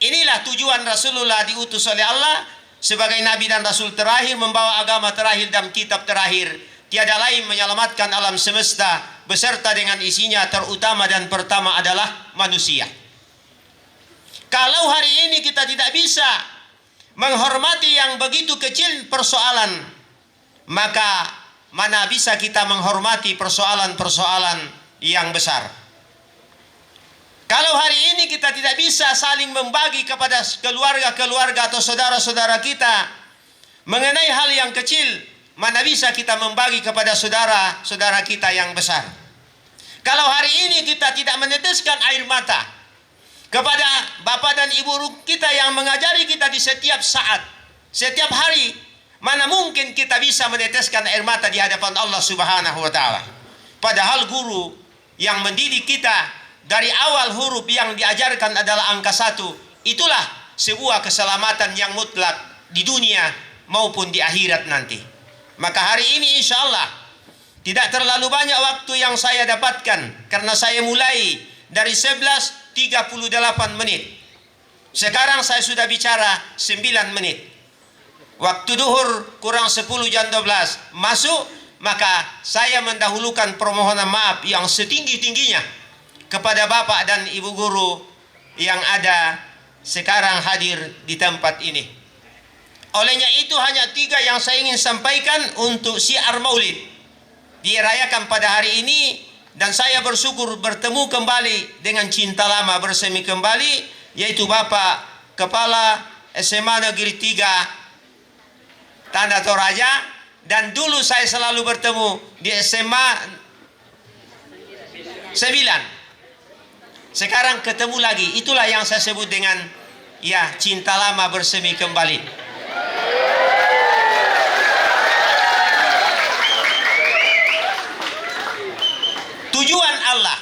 Inilah tujuan Rasulullah diutus oleh Allah sebagai nabi dan rasul terakhir, membawa agama terakhir dan kitab terakhir. Tiada lain menyelamatkan alam semesta beserta dengan isinya, terutama dan pertama adalah manusia. Kalau hari ini kita tidak bisa menghormati yang begitu kecil persoalan, maka mana bisa kita menghormati persoalan-persoalan yang besar. Kalau hari ini kita tidak bisa saling membagi kepada keluarga-keluarga atau saudara-saudara kita mengenai hal yang kecil, mana bisa kita membagi kepada saudara-saudara kita yang besar. Kalau hari ini kita tidak meneteskan air mata kepada bapak dan ibu kita yang mengajari kita di setiap saat, setiap hari, mana mungkin kita bisa meneteskan air mata di hadapan Allah Subhanahu wa Ta'ala. Padahal guru yang mendidik kita dari awal huruf yang diajarkan adalah angka 1. Itulah sebuah keselamatan yang mutlak di dunia maupun di akhirat nanti. Maka hari ini insya Allah tidak terlalu banyak waktu yang saya dapatkan, karena saya mulai dari 11:38 menit. Sekarang saya sudah bicara 9 menit. Waktu duhur kurang 10 jam 12 masuk, maka saya mendahulukan permohonan maaf yang setinggi-tingginya kepada bapak dan ibu guru yang ada sekarang hadir di tempat ini. Olehnya itu hanya 3 yang saya ingin sampaikan untuk syiar maulid dirayakan pada hari ini, dan saya bersyukur bertemu kembali dengan cinta lama bersemi kembali, yaitu Bapak Kepala SMA Negeri 3 Tanda Toraja, dan dulu saya selalu bertemu di SMA 9. Sekarang ketemu lagi. Itulah yang saya sebut dengan ya, cinta lama bersemi kembali. Tujuan Allah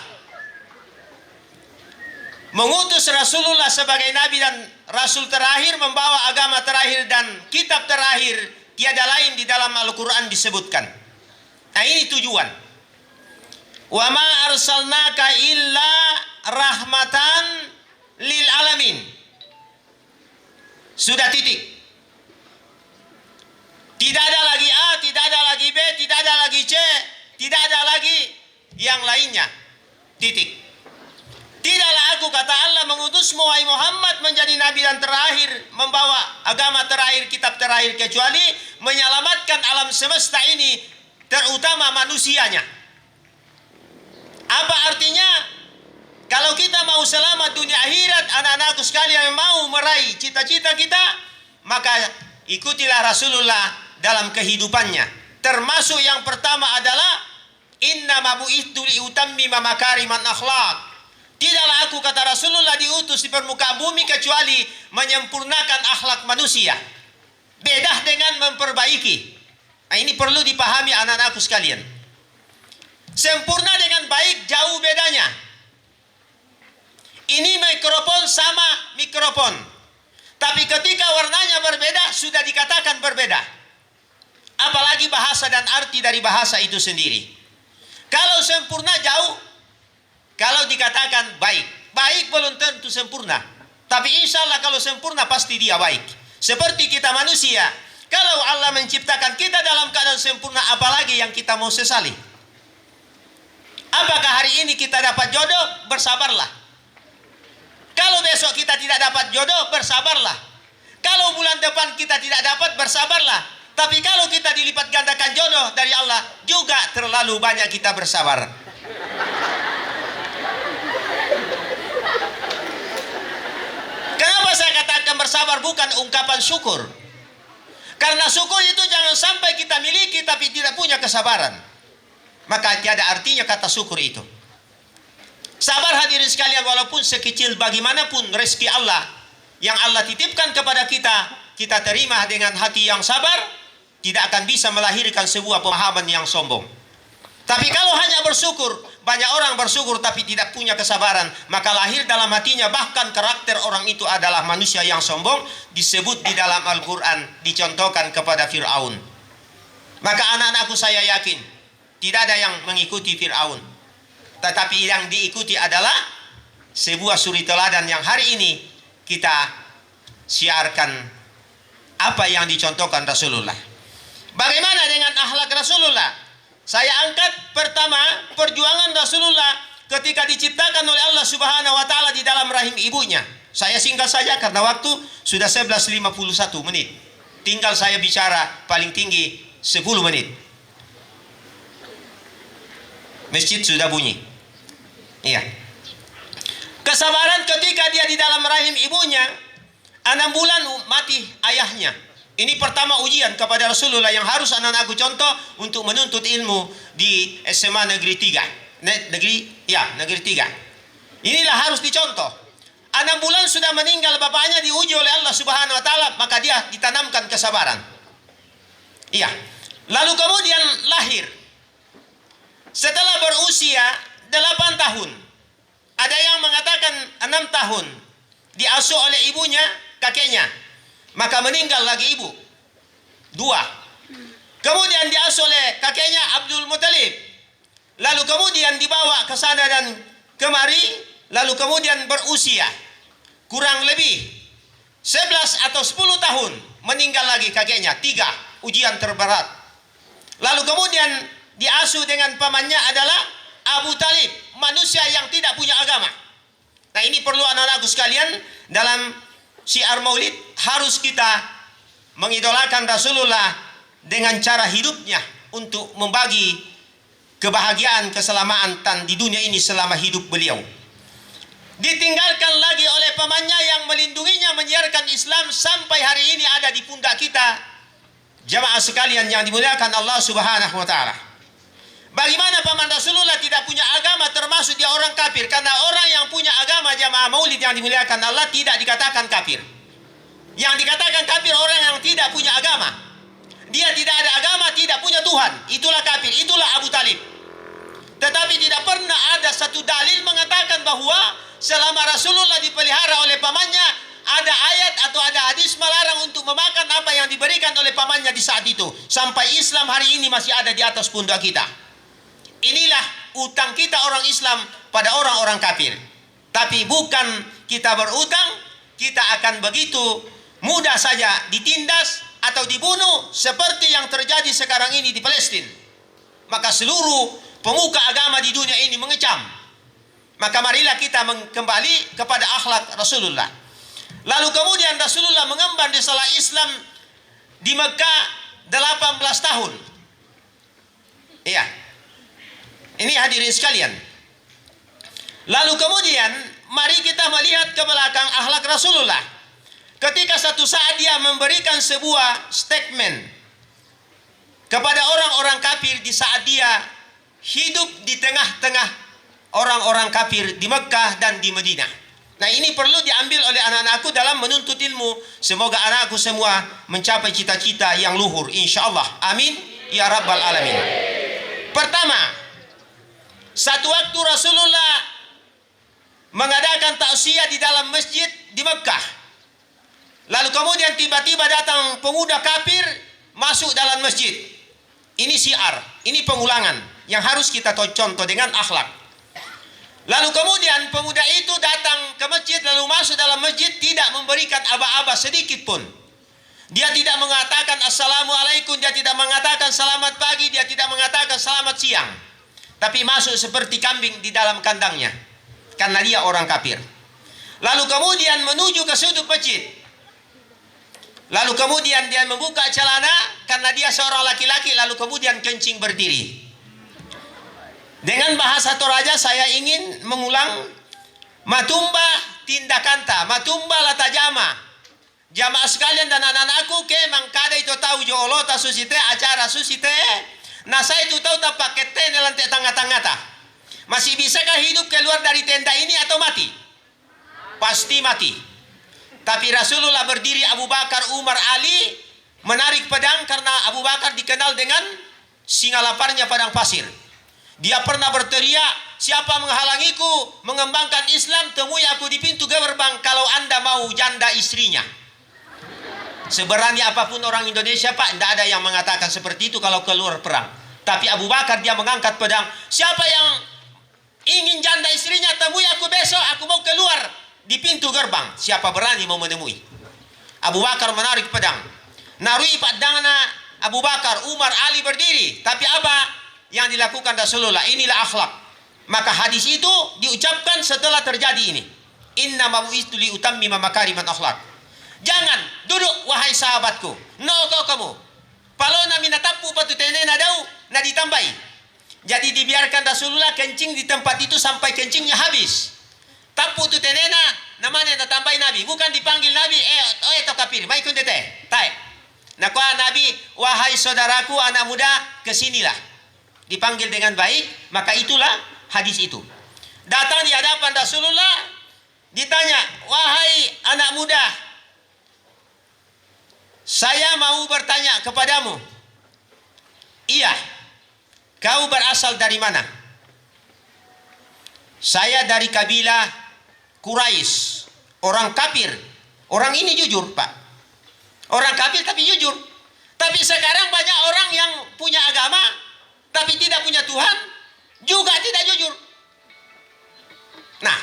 mengutus Rasulullah sebagai nabi dan rasul terakhir, membawa agama terakhir dan kitab terakhir, tiada lain di dalam Al-Quran disebutkan. Nah, ini tujuan. Wa ma arsalnaka illa rahmatan lil alamin. Sudah titik. Tidak ada lagi A, tidak ada lagi B, tidak ada lagi C, tidak ada lagi yang lainnya. Titik. Tidaklah aku, kata Allah, mengutusmu wahai Muhammad menjadi nabi dan terakhir, membawa agama terakhir, kitab terakhir, kecuali menyelamatkan alam semesta ini, terutama manusianya. Apa artinya? Kalau kita mau selamat dunia akhirat, anak-anakku sekalian yang mau meraih cita-cita kita, maka ikutilah Rasulullah dalam kehidupannya. Termasuk yang pertama adalah innama bu'ithu liutammima makariman akhlaq. Tidaklah aku, kata Rasulullah, diutus di permukaan bumi kecuali menyempurnakan akhlak manusia. Beda dengan memperbaiki. Nah, ini perlu dipahami anak-anakku sekalian. Sempurna dengan baik jauh bedanya. Ini mikrofon sama mikrofon, tapi ketika warnanya berbeda sudah dikatakan berbeda. Apalagi bahasa dan arti dari bahasa itu sendiri. Kalau sempurna jauh, kalau dikatakan baik, baik belum tentu sempurna. Tapi insya Allah kalau sempurna pasti dia baik. Seperti kita manusia, kalau Allah menciptakan kita dalam keadaan sempurna, apalagi yang kita mau sesali. Apakah hari ini kita dapat jodoh? Bersabarlah. Kalau besok kita tidak dapat jodoh, bersabarlah. Kalau bulan depan kita tidak dapat, bersabarlah. Tapi kalau kita dilipat gandakan jodoh dari Allah, juga terlalu banyak kita bersabar. Kenapa saya katakan bersabar bukan ungkapan syukur? Karena syukur itu jangan sampai kita miliki tapi tidak punya kesabaran. Maka tiada artinya kata syukur itu. Sabar hadirin sekalian, walaupun sekecil bagaimanapun rezeki Allah yang Allah titipkan kepada kita, kita terima dengan hati yang sabar, tidak akan bisa melahirkan sebuah pemahaman yang sombong. Tapi kalau hanya bersyukur, banyak orang bersyukur tapi tidak punya kesabaran, maka lahir dalam hatinya, bahkan karakter orang itu adalah manusia yang sombong, disebut di dalam Al-Quran, dicontohkan kepada Fir'aun. Maka anak-anakku saya yakin, tidak ada yang mengikuti Fir'aun. Tetapi yang diikuti adalah sebuah suri teladan yang hari ini kita siarkan apa yang dicontohkan Rasulullah. Bagaimana dengan akhlak Rasulullah? Saya angkat pertama perjuangan Rasulullah ketika diciptakan oleh Allah Subhanahu wa Ta'ala di dalam rahim ibunya. Saya singkat saja karena waktu sudah 11:51 menit. Tinggal saya bicara paling tinggi 10 menit. Masjid sudah bunyi. Iya. Kesabaran ketika dia di dalam rahim ibunya, 6 bulan mati ayahnya. Ini pertama ujian kepada Rasulullah yang harus anak-anakku contoh untuk menuntut ilmu di SMA Negeri 3. Negeri 3. Inilah harus dicontoh. 6 bulan sudah meninggal bapaknya, diuji oleh Allah Subhanahu wa taala, maka dia ditanamkan kesabaran. Iya. Lalu kemudian lahir. Setelah berusia 8 tahun. Ada yang mengatakan 6 tahun. Diasuh oleh ibunya, kakeknya. Maka meninggal lagi ibu. 2. Kemudian diasuh oleh kakeknya Abdul Muttalib. Lalu kemudian dibawa ke sana dan kemari. Lalu kemudian berusia kurang lebih 11 atau 10 tahun. Meninggal lagi kakeknya. 3. Ujian terberat. Lalu kemudian diasuh dengan pamannya adalah Abu Talib. Manusia yang tidak punya agama. Nah, ini perlu anak-anakku sekalian, dalam syiar maulid harus kita mengidolakan Rasulullah dengan cara hidupnya untuk membagi kebahagiaan, keselamatan di dunia ini selama hidup beliau. Ditinggalkan lagi oleh pamannya yang melindunginya, menyiarkan Islam sampai hari ini ada di pundak kita. Jamaah sekalian yang dimuliakan Allah Subhanahu wa taala. Bagaimana paman Rasulullah tidak punya agama, termasuk dia orang kafir? Karena orang yang punya agama, jamaah maulid yang dimuliakan Allah, tidak dikatakan kafir. Yang dikatakan kafir orang yang tidak punya agama. Dia tidak ada agama, tidak punya Tuhan. Itulah kafir, itulah Abu Talib. Tetapi tidak pernah ada satu dalil mengatakan bahwa selama Rasulullah dipelihara oleh pamannya, ada ayat atau ada hadis melarang untuk memakan apa yang diberikan oleh pamannya di saat itu. Sampai Islam hari ini masih ada di atas pundak kita. Inilah utang kita orang Islam pada orang-orang kafir. Tapi bukan kita berutang, kita akan begitu mudah saja ditindas atau dibunuh seperti yang terjadi sekarang ini di Palestina. Maka seluruh pemuka agama di dunia ini mengecam. Maka marilah kita kembali kepada akhlak Rasulullah. Lalu kemudian Rasulullah mengemban risalah Islam di Mekah 18 tahun. Iya. Ini hadirin sekalian. Lalu kemudian mari kita melihat ke belakang akhlak Rasulullah. Ketika satu saat dia memberikan sebuah statement kepada orang-orang kafir di saat dia hidup di tengah-tengah orang-orang kafir di Mekah dan di Madinah. Nah, ini perlu diambil oleh anak-anakku dalam menuntut ilmu. Semoga anakku semua mencapai cita-cita yang luhur, insyaallah. Amin ya rabbal alamin. Pertama, satu waktu Rasulullah mengadakan tausiah di dalam masjid di Mekah. Lalu kemudian tiba-tiba datang pemuda kafir masuk dalam masjid. Ini syiar, ini pengulangan yang harus kita contoh dengan akhlak. Lalu kemudian pemuda itu datang ke masjid, lalu masuk dalam masjid, tidak memberikan aba-aba sedikit pun. Dia tidak mengatakan assalamualaikum, dia tidak mengatakan selamat pagi, dia tidak mengatakan selamat siang. Tapi masuk seperti kambing di dalam kandangnya. Karena dia orang kafir. Lalu kemudian menuju ke sudut masjid. Lalu kemudian dia membuka celana karena dia seorang laki-laki. Lalu kemudian kencing berdiri. Dengan bahasa Toraja saya ingin mengulang. Matumba tindakanta, matumba latajama. Jamaah sekalian dan anak-anakku ke mangkada itu tahu jolo ta susite acara susite. Nah, saya itu tahu tak pakai tenda lantai tengah-tengah tak. Masih bisakah hidup keluar dari tenda ini atau mati? Pasti mati. Tapi Rasulullah berdiri, Abu Bakar, Umar, Ali menarik pedang karena Abu Bakar dikenal dengan singa laparnya padang pasir. Dia pernah berteriak, siapa menghalangiku mengembangkan Islam, temui aku di pintu gerbang kalau Anda mau janda istrinya. Seberani apapun orang Indonesia, Pak, tidak ada yang mengatakan seperti itu kalau keluar perang. Tapi Abu Bakar dia mengangkat pedang. Siapa yang ingin janda istrinya, temui aku besok, aku mau keluar di pintu gerbang. Siapa berani mau menemui? Abu Bakar menarik pedang. Narui padangna Abu Bakar, Umar, Ali berdiri. Tapi apa yang dilakukan Rasulullah? Inilah akhlak. Maka hadis itu diucapkan setelah terjadi ini. Inna mabu'istu li utammima makariman akhlak. Jangan duduk wahai sahabatku. No kau kamu. Palona minatapu patu tenena dau na ditambahi. Jadi dibiarkan Rasulullah kencing di tempat itu sampai kencingnya habis. Tapu tu tenena namanya na tambai nabi, bukan dipanggil nabi to kafir. Mai kun tete. Tai. Nah kuah nabi, wahai saudaraku anak muda, kesinilah. Dipanggil dengan baik, maka itulah hadis itu. Datang di hadapan Rasulullah, ditanya, wahai anak muda, saya mau bertanya kepadamu. Iya, kau berasal dari mana? Saya dari kabilah Quraisy, orang kafir. Orang ini jujur, Pak. Orang kafir tapi jujur. Tapi sekarang banyak orang yang punya agama tapi tidak punya Tuhan, juga tidak jujur. Nah,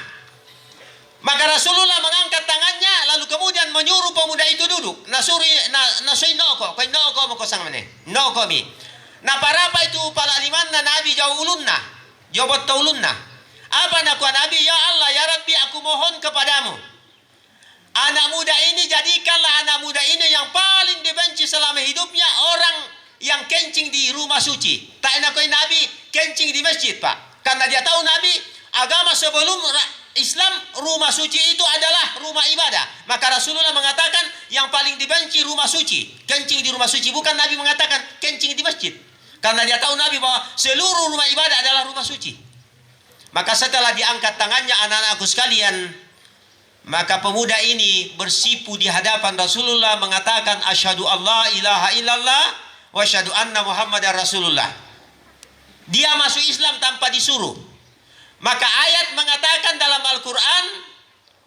maka Rasulullah mengangkat tangannya lalu kemudian menyuruh pemuda itu duduk. Nasui noko mo sang mene. Noko mi. Nah, para apa itu pala liman na nabi jauh ulunna. Jawab taulunna. Apa nak nabi, ya Allah ya Rabbi, aku mohon kepadamu. Anak muda ini, jadikanlah anak muda ini yang paling dibenci selama hidupnya, orang yang kencing di rumah suci. Tak enak nabi kencing di masjid, Pak. Karena dia tahu nabi agama sebelum Islam, rumah suci itu adalah rumah ibadah. Maka Rasulullah mengatakan yang paling dibenci rumah suci, kencing di rumah suci. Bukan Nabi mengatakan kencing di masjid, karena dia tahu Nabi bahwa seluruh rumah ibadah adalah rumah suci. Maka setelah diangkat tangannya, anak-anakku sekalian, maka pemuda ini bersipu di hadapan Rasulullah mengatakan, asyhadu alla ilaha illallah wa asyhadu anna muhammadar rasulullah. Dia masuk Islam tanpa disuruh. Maka ayat mengatakan dalam Al-Quran,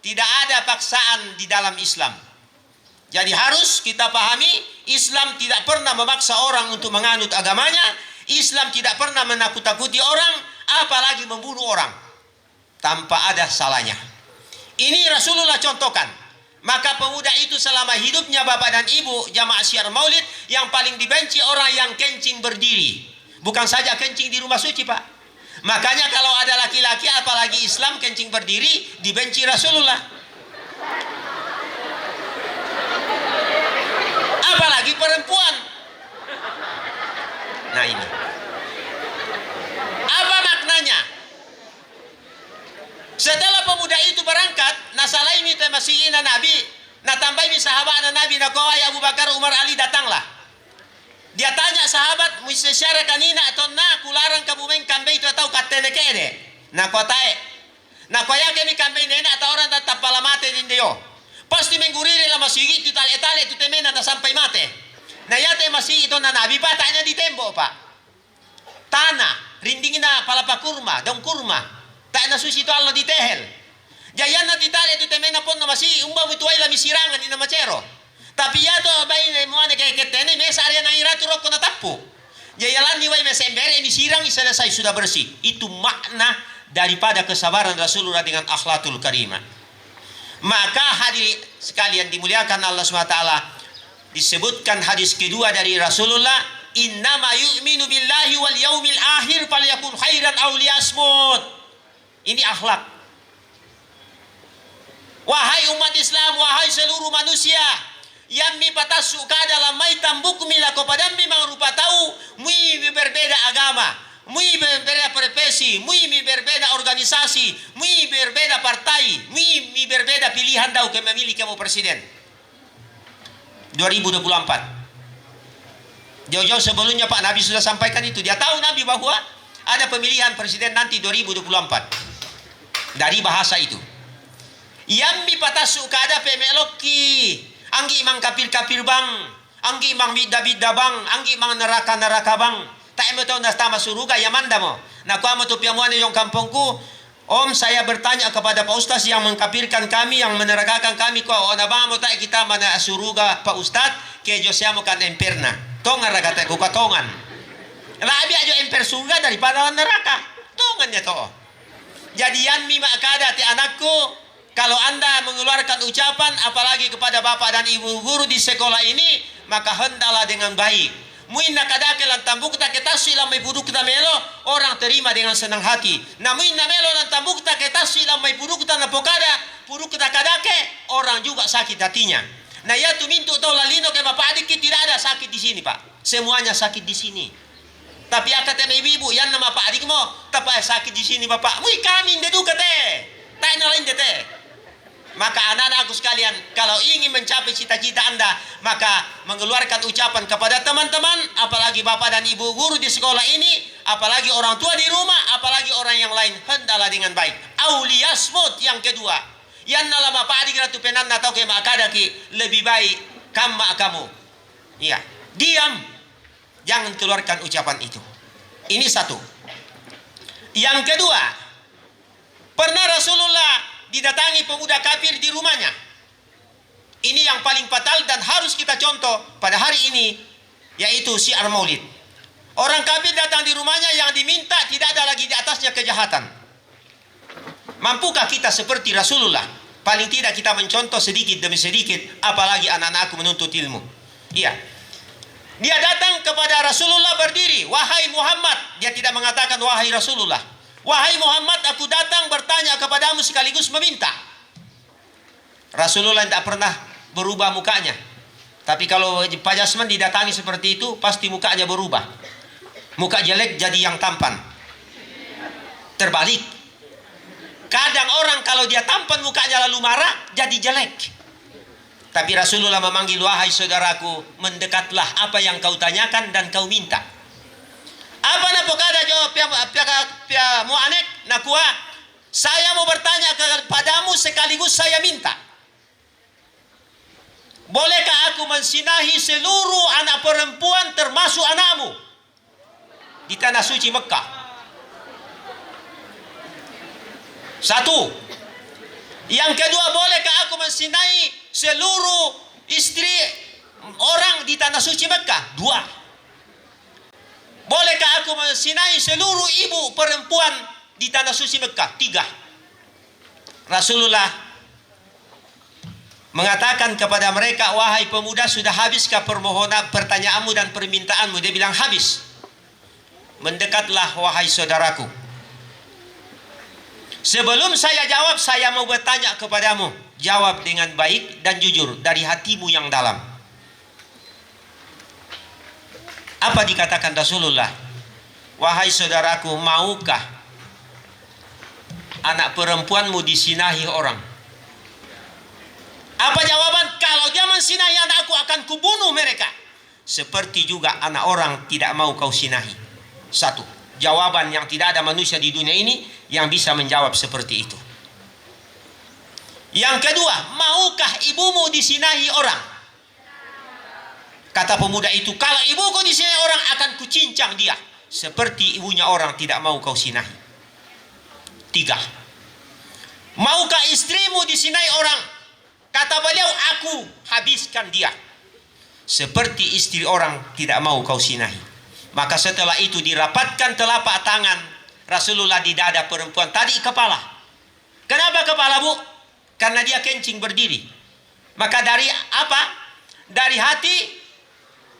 tidak ada paksaan di dalam Islam. Jadi harus kita pahami, Islam tidak pernah memaksa orang untuk menganut agamanya. Islam tidak pernah menakut-takuti orang, apalagi membunuh orang tanpa ada salahnya. Ini Rasulullah contohkan. Maka pemuda itu selama hidupnya, bapak dan ibu jamaah syiar maulid, yang paling dibenci orang yang kencing berdiri. Bukan saja kencing di rumah suci, Pak. Makanya kalau ada laki-laki apalagi Islam kencing berdiri, dibenci Rasulullah. Apalagi perempuan. Nah ini. Apa maknanya? Setelah pemuda itu berangkat, nasalai mi temasiina Nabi, natambai mi sahabat Nabi, nakawai Abu Bakar, Umar, Ali datanglah. Dia tanya sahabat, "Muisyara kanina atau na kularang kamu main kambe itu atau katene kede?" Nah kotae. Nah koya kemi kambe nena atau orang tetap pala mate dindio. Pasti mengguriri lah masih itu tale-tale itu temena na sampai mate. Nah ya te masih itu na Nabi Pak tanya di tembok, Pak. Tanah, rindingin na palapa kurma, daun kurma. Tak na susi itu Allah di tehel. Jayana di tale itu temena pon na masih umba itu ay la misirangan ina macero. Tapi ya to bayi muane kayak ketene mesa area na iratu rokko na tapu. Jayalan ni wai mesembere ini sirang selesai sudah bersih. Itu makna daripada kesabaran Rasulullah dengan akhlakul karimah. Maka hadirin sekalian dimuliakan Allah SWT, disebutkan hadis kedua dari Rasulullah, innama yu'minu billahi wal yaumil akhir falyakun khairan aw liyasmut. Ini akhlak. Wahai umat Islam, wahai seluruh manusia, yang mi patasuk dalam mai tambuk mila kepada mi rupa tahu mui berbeda agama, mui berbeda profesi, mui berbeda organisasi, mui berbeda partai, mui berbeda pilihan tahu ke memilih kamu presiden 2024. Jauh-jauh sebelumnya Pak Nabi sudah sampaikan itu. Dia tahu Nabi bahwa ada pemilihan presiden nanti 2024. Dari bahasa itu, yang mi patasuk kada pemeloki anggi imang kapir-kapir bang, anggi imang bida-bida bang, anggi imang neraka-neraka bang. Tak emo tahu nas tama suruga ya manda mo. Nah kuamo tu piamuan yung kampungku, Om saya bertanya kepada Pak Ustaz yang mengkapirkan kami, yang menerakakan kami, ko ona bang mo tak kita mana suruga Pak Ustaz, ke Josiamo kan emperna. Tongan ragata ko katongan. Labi ajo emper surga daripada neraka. Tongannya to. Jadian mima kada ti anakku. Kalau Anda mengeluarkan ucapan apalagi kepada bapak dan ibu guru di sekolah ini, maka hendaklah dengan baik. Muinna kadake lan tambuk ta ketasi lam mai puduk ta melo, orang terima dengan senang hati. Namun melo lan tambuk ta ketasi lam mai puduk ta napokada, puduk ta kadake, orang juga sakit hatinya. Nah ya tu mintu tau lalino ke bapak adik tidak ada sakit di sini, Pak. Semuanya sakit di sini. Tapi akate ibu-ibu yang nama Pak adik mo, tapi sakit di sini Bapak. Mui kami ndedu kate. Tak lain dete. Maka anak-anakku sekalian, kalau ingin mencapai cita-cita Anda, maka mengeluarkan ucapan kepada teman-teman, apalagi bapak dan ibu guru di sekolah ini, apalagi orang tua di rumah, apalagi orang yang lain, hendaklah dengan baik. Auliyasmut yang kedua, yang nalama padi kena tu penan atau ke makadaki lebih baik kamu. Iya, diam, jangan keluarkan ucapan itu. Ini satu. Yang kedua, pernah Rasulullah didatangi pemuda kafir di rumahnya. Ini yang paling fatal dan harus kita contoh pada hari ini, yaitu syiar maulid. Orang kafir datang di rumahnya, yang diminta tidak ada lagi di atasnya kejahatan. Mampukah kita seperti Rasulullah? Paling tidak kita mencontoh sedikit demi sedikit, apalagi anak-anakku menuntut ilmu. Iya. Dia datang kepada Rasulullah berdiri, "Wahai Muhammad." Dia tidak mengatakan wahai Rasulullah. "Wahai Muhammad, aku datang bertanya kepadamu sekaligus meminta." Rasulullah tidak pernah berubah mukanya. Tapi kalau Pak Jasman didatangi seperti itu, pasti mukanya berubah. Muka jelek jadi yang tampan. Terbalik. Kadang orang kalau dia tampan mukanya lalu marah, jadi jelek. Tapi Rasulullah memanggil, "Wahai saudaraku, mendekatlah, apa yang kau tanyakan dan kau minta." Apa nak pokada jawab pia mu anek nakua, "Saya mau bertanya kepadamu sekaligus saya minta. Bolehkah aku mensinahi seluruh anak perempuan termasuk anakmu di tanah suci Mekah?" Satu. Yang kedua, bolehkah aku mensinahi seluruh istri orang di tanah suci Mekah? Dua. Bolehkah aku mensinai seluruh ibu perempuan di tanah suci Mekah? Tiga. Rasulullah mengatakan kepada mereka, "Wahai pemuda, sudah habiskah permohonan, pertanyaanmu dan permintaanmu?" Dia bilang, "Habis." "Mendekatlah wahai saudaraku. Sebelum saya jawab, saya mau bertanya kepadamu. Jawab dengan baik dan jujur dari hatimu yang dalam." Apa dikatakan Rasulullah? "Wahai saudaraku, maukah anak perempuanmu disinahi orang?" Apa jawaban? "Kalau dia mensinahi anakku, akan kubunuh mereka." Seperti juga anak orang tidak mau kau sinahi. Satu. Jawaban yang tidak ada manusia di dunia ini yang bisa menjawab seperti itu. Yang kedua, maukah ibumu disinahi orang? Kata pemuda itu, "Kalau ibuku disinahi orang, akan kucincang dia." Seperti ibunya orang tidak mau kau sinahi. Tiga. Maukah istrimu disinahi orang? Kata beliau, "Aku habiskan dia." Seperti istri orang tidak mau kau sinahi. Maka setelah itu dirapatkan telapak tangan Rasulullah di dada perempuan tadi, kepala. Kenapa kepala, Bu? Karena dia kencing berdiri. Maka dari apa? Dari hati,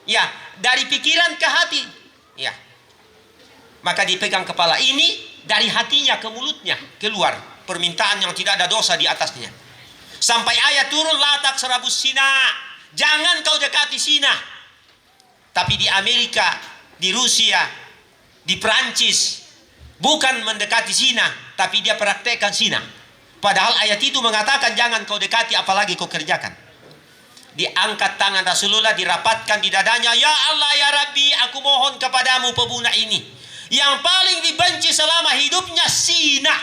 ya, dari pikiran ke hati, ya. Maka dipegang kepala ini, dari hatinya ke mulutnya keluar permintaan yang tidak ada dosa di atasnya. Sampai ayat turun, "La taqrabus zina." Jangan kau dekati zina. Tapi di Amerika, di Rusia, di Perancis, bukan mendekati zina, tapi dia praktekkan zina. Padahal ayat itu mengatakan jangan kau dekati, apalagi kau kerjakan. Diangkat tangan Rasulullah, dirapatkan di dadanya, "Ya Allah, ya Rabbi, aku mohon kepadamu pemuda ini yang paling dibenci selama hidupnya zina."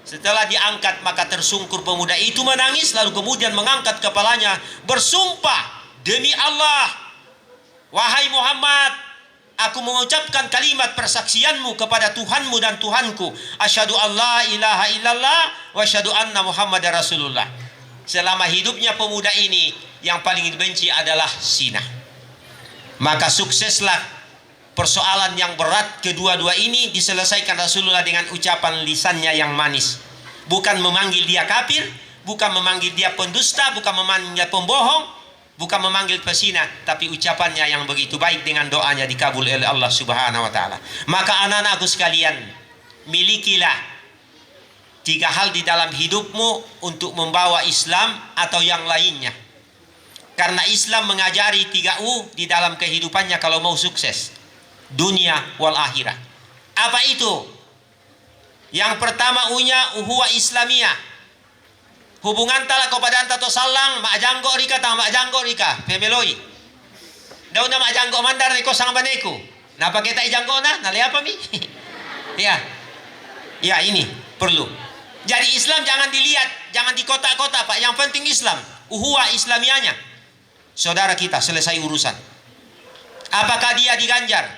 Setelah diangkat, maka tersungkur pemuda itu menangis, lalu kemudian mengangkat kepalanya, bersumpah, "Demi Allah, wahai Muhammad, aku mengucapkan kalimat persaksianmu kepada Tuhanmu dan Tuhanku. Asyhadu an la ilaha illallah wa asyhadu anna Muhammadar Rasulullah." Selama hidupnya pemuda ini yang paling dibenci adalah zina. Maka sukseslah persoalan yang berat kedua-dua ini diselesaikan Rasulullah dengan ucapan lisannya yang manis. Bukan memanggil dia kafir, bukan memanggil dia pendusta, bukan memanggil dia pembohong, bukan memanggil pesina, tapi ucapannya yang begitu baik dengan doanya dikabul oleh Allah Subhanahu wa taala. Maka anak-anakku sekalian, milikilah 3 hal di dalam hidupmu untuk membawa Islam atau yang lainnya. Karena Islam mengajari 3U di dalam kehidupannya kalau mau sukses. Dunia wal akhirah. Apa itu? Yang pertama unya uhuwa Islamiyah. Hubungan tala kepada anta to salang mak janggo rika tang mak janggo rika pemeloi. Daun na mak janggo mandar ni ko sang baneku. Napa kita janggo na apa mi? Ya. Ya ini perlu. Jadi Islam jangan dilihat, jangan di kota-kota Pak. Yang penting Islam, uhuwa Islamiyahnya. Saudara kita selesai urusan. Apakah dia di Ganjar?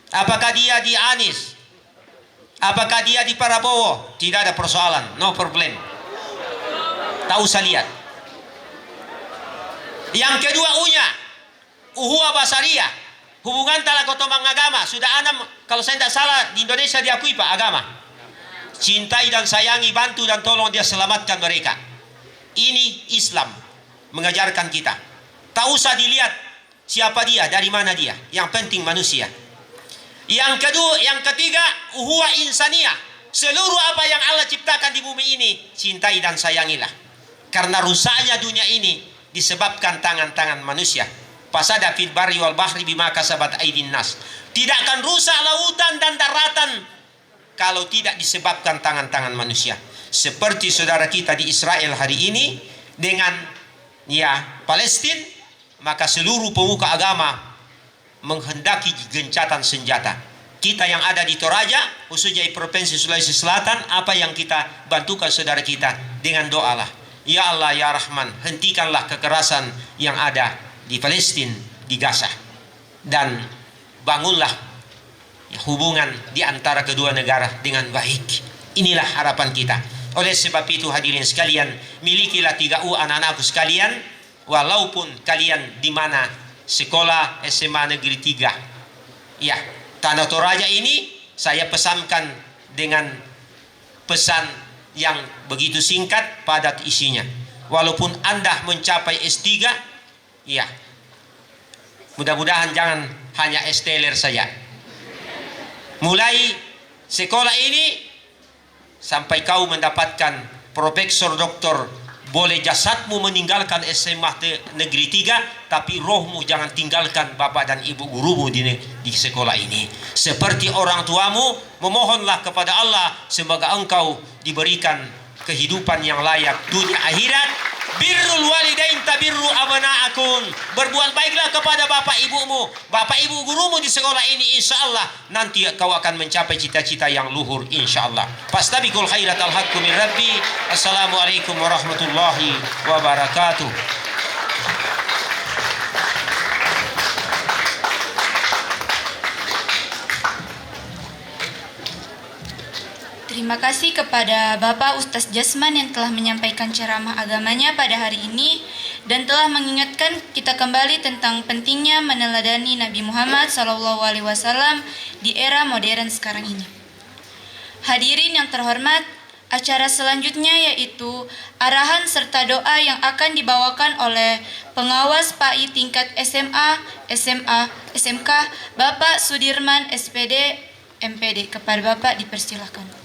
Apakah dia di Anies? Apakah dia di Prabowo? Tidak ada persoalan, no problem. Tak usah lihat. Yang kedua unya, uhuwa basariyah. Hubungan tala kotomang agama. Sudah enam, kalau saya tidak salah di Indonesia diakui Pak agama. Cintai dan sayangi, bantu dan tolong dia, selamatkan mereka. Ini Islam mengajarkan kita. Tak usah dilihat siapa dia, dari mana dia. Yang penting manusia. Yang kedua, yang ketiga, uhuwa insaniyah. Seluruh apa yang Allah ciptakan di bumi ini, cintai dan sayangilah. Karena rusaknya dunia ini disebabkan tangan-tangan manusia. Fasada fil barri wal bahri bima kasabat aydin nas. Tidak akan rusak lautan dan daratan kalau tidak disebabkan tangan-tangan manusia. Seperti saudara kita di Israel hari ini dengan Palestina, maka seluruh pemuka agama menghendaki gencatan senjata. Kita yang ada di Toraja, khususnya di Provinsi Sulawesi Selatan, apa yang kita bantukan saudara kita dengan doalah. Ya Allah, ya Rahman, hentikanlah kekerasan yang ada di Palestina, di Gaza, dan bangunlah hubungan di antara kedua negara dengan baik. Inilah harapan kita. Oleh sebab itu hadirin sekalian, milikilah 3U anak-anakku sekalian, walaupun kalian di mana sekolah SMA Negeri 3. Ya, Tanah Toraja ini saya pesankan dengan pesan yang begitu singkat, padat isinya. Walaupun Anda mencapai S3, ya, mudah-mudahan jangan hanya S-teler saja. Mulai sekolah ini sampai kau mendapatkan profesor doktor, boleh jasadmu meninggalkan SMA Negeri 3, tapi rohmu jangan tinggalkan bapak dan ibu gurumu di sekolah ini. Seperti orang tuamu, memohonlah kepada Allah semoga engkau diberikan kehidupan yang layak dunia akhirat. Birrul walidain tabirru abna'akum. Berbuat baiklah kepada bapak ibumu, bapak ibu gurumu di sekolah ini. Insya Allah nanti kau akan mencapai cita-cita yang luhur, insya Allah. Fastabiqul khairat al-haqqu min rabbi. Assalamualaikum warahmatullahi wabarakatuh. Terima kasih kepada Bapak Ustaz Jasman yang telah menyampaikan ceramah agamanya pada hari ini dan telah mengingatkan kita kembali tentang pentingnya meneladani Nabi Muhammad SAW di era modern sekarang ini. Hadirin yang terhormat, acara selanjutnya yaitu arahan serta doa yang akan dibawakan oleh pengawas PAI tingkat SMA, SMK, Bapak Sudirman SPD, MPD. Kepada Bapak dipersilakan.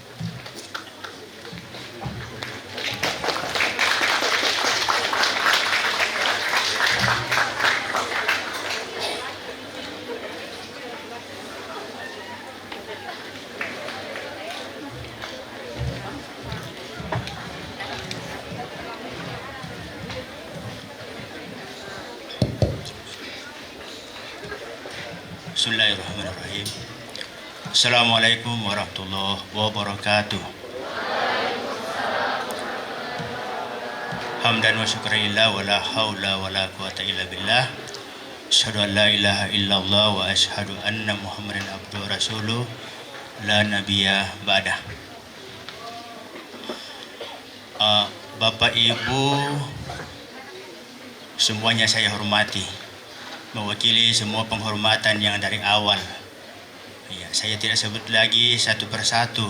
Bismillahirrahmanirrahim. Assalamualaikum warahmatullahi wabarakatuh. Hamdan wa syukurillah wa la hawla wa la quwata illa billah. Asyhadu an la ilaha illallah wa asyhadu anna Muhammadan abduhu rasuluh la nabiyya ba'dah. Bapak Ibu semuanya saya hormati, mewakili semua penghormatan yang dari awal. Ya, saya tidak sebut lagi satu persatu,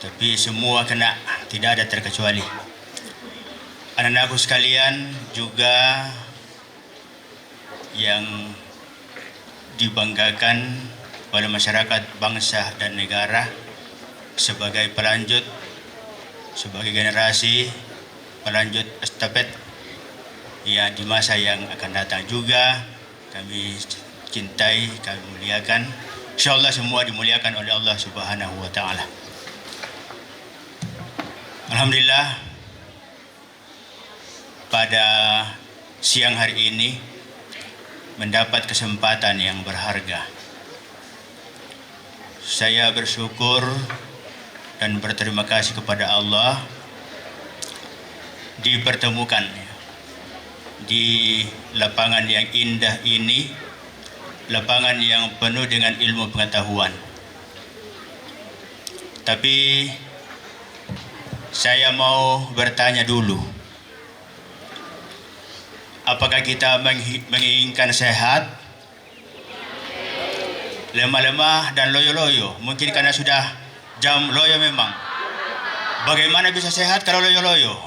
tapi semua kena, tidak ada terkecuali. Anak-anakku sekalian juga yang dibanggakan oleh masyarakat, bangsa dan negara sebagai pelanjut, sebagai generasi pelanjut estafet ya di masa yang akan datang juga. Kami cintai, kami muliakan Insyaallah semua dimuliakan oleh Allah Subhanahu wa taala. Alhamdulillah, pada siang hari ini mendapat kesempatan yang berharga. Saya bersyukur dan berterima kasih kepada Allah dipertemukan di lapangan yang indah ini, lapangan yang penuh dengan ilmu pengetahuan. Tapi saya mau bertanya dulu, apakah kita menginginkan sehat, lemah-lemah dan loyo-loyo? Mungkin karena sudah jam loyo memang. Bagaimana bisa sehat kalau loyo-loyo?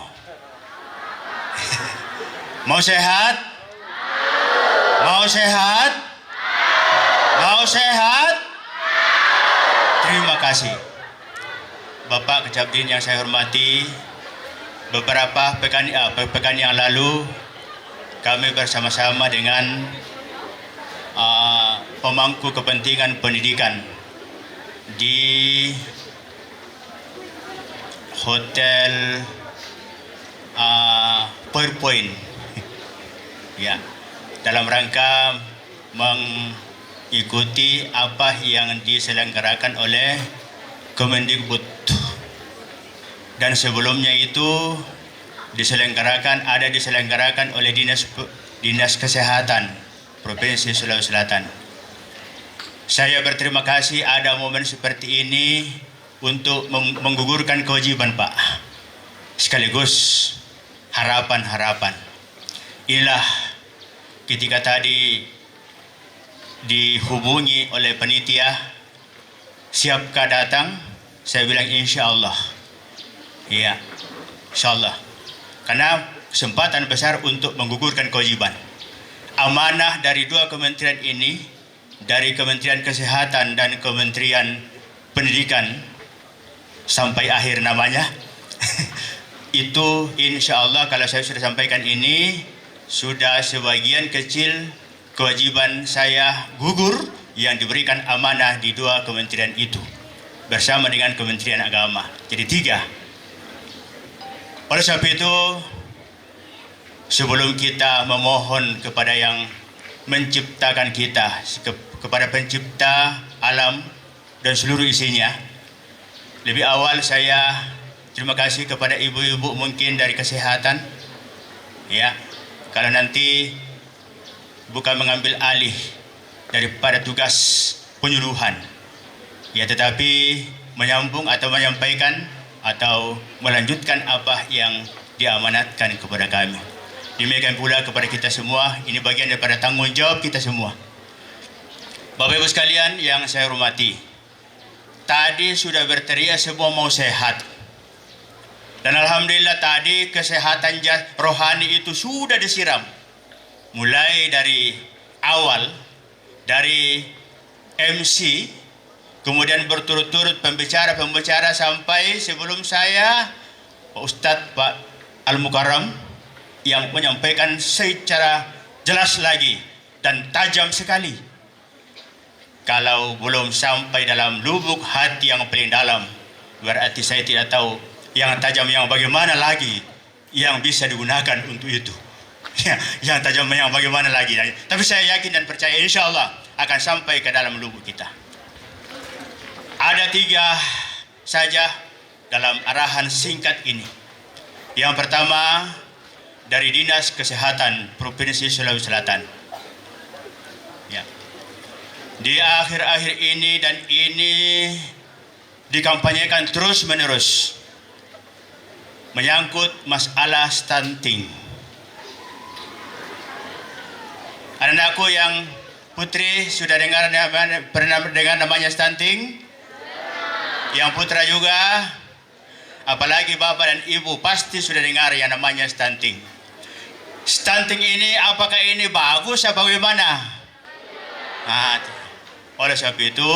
Mau sehat? Mau sehat? Mau sehat? Terima kasih. Bapak Kecapdin yang saya hormati, beberapa pekan yang lalu kami bersama-sama dengan pemangku kepentingan pendidikan di Hotel PowerPoint, ya, dalam rangka mengikuti apa yang diselenggarakan oleh Kemendikbud. Dan sebelumnya itu diselenggarakan oleh Dinas Kesehatan Provinsi Sulawesi Selatan. Saya berterima kasih ada momen seperti ini untuk menggugurkan kewajiban, Pak. Sekaligus harapan-harapan. Inilah ketika tadi dihubungi oleh panitia, siapkah datang? Saya bilang insya Allah. Iya, insya Allah. Karena kesempatan besar untuk menggugurkan kewajiban. Amanah dari dua kementerian ini, dari Kementerian Kesehatan dan Kementerian Pendidikan sampai akhir namanya, itu insya Allah kalau saya sudah sampaikan ini, sudah sebagian kecil kewajiban saya gugur yang diberikan amanah di dua kementerian itu bersama dengan Kementerian Agama. Jadi 3. Oleh sebab itu, sebelum kita memohon kepada yang menciptakan kita, kepada pencipta alam dan seluruh isinya, lebih awal saya terima kasih kepada ibu-ibu mungkin dari kesehatan, ya, kalau nanti bukan mengambil alih daripada tugas penyuluhan, ya, tetapi menyambung atau menyampaikan atau melanjutkan apa yang diamanatkan kepada kami. Demikian pula kepada kita semua, ini bagian daripada tanggung jawab kita semua. Bapak Ibu sekalian yang saya hormati, tadi sudah berteriak semua mau sehat. Dan alhamdulillah tadi kesehatan rohani itu sudah disiram. Mulai dari awal, dari MC, kemudian berturut-turut pembicara-pembicara sampai sebelum saya, Pak Ustadz Pak Al-Mukarram, yang menyampaikan secara jelas lagi dan tajam sekali. Kalau belum sampai dalam lubuk hati yang paling dalam, berarti saya tidak tahu yang tajam yang bagaimana lagi yang bisa digunakan untuk itu. Yang tajam yang bagaimana lagi. Tapi saya yakin dan percaya insya Allah akan sampai ke dalam lubuk kita. Ada 3 saja dalam arahan singkat ini. Yang pertama, dari Dinas Kesehatan Provinsi Sulawesi Selatan. Ya. Di akhir-akhir ini dan ini dikampanyekan terus-menerus menyangkut masalah stunting. Anak-anakku yang putri sudah pernah dengar namanya stunting? Yang putra juga, apalagi bapak dan ibu pasti sudah dengar yang namanya stunting. Stunting ini apakah ini bagus atau bagaimana? Nah, oleh sebab itu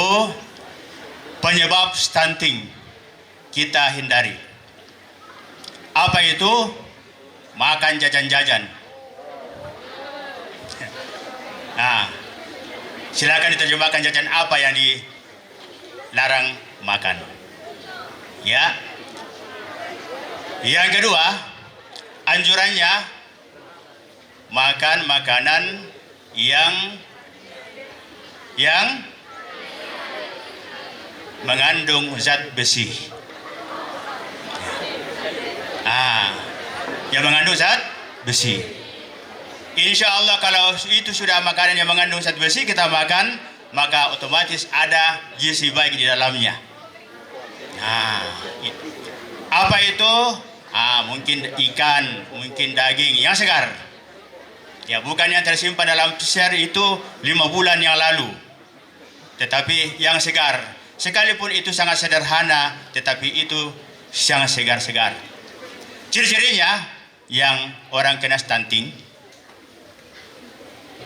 penyebab stunting kita hindari. Apa itu? Makan jajan-jajan. Nah, Silakan diterjemahkan jajan apa yang dilarang makan. Ya. Yang kedua, anjurannya makan makanan yang mengandung zat besi. Yang mengandung zat besi. Insya Allah kalau itu sudah makanan yang mengandung zat besi kita makan, maka otomatis ada gizi baik di dalamnya. Apa itu? Mungkin ikan, mungkin daging yang segar. Ya, bukan yang tersimpan dalam freezer itu 5 bulan yang lalu. Tetapi yang segar. Sekalipun itu sangat sederhana, tetapi itu sangat segar-segar. Ciri-cirinya yang orang kena stunting,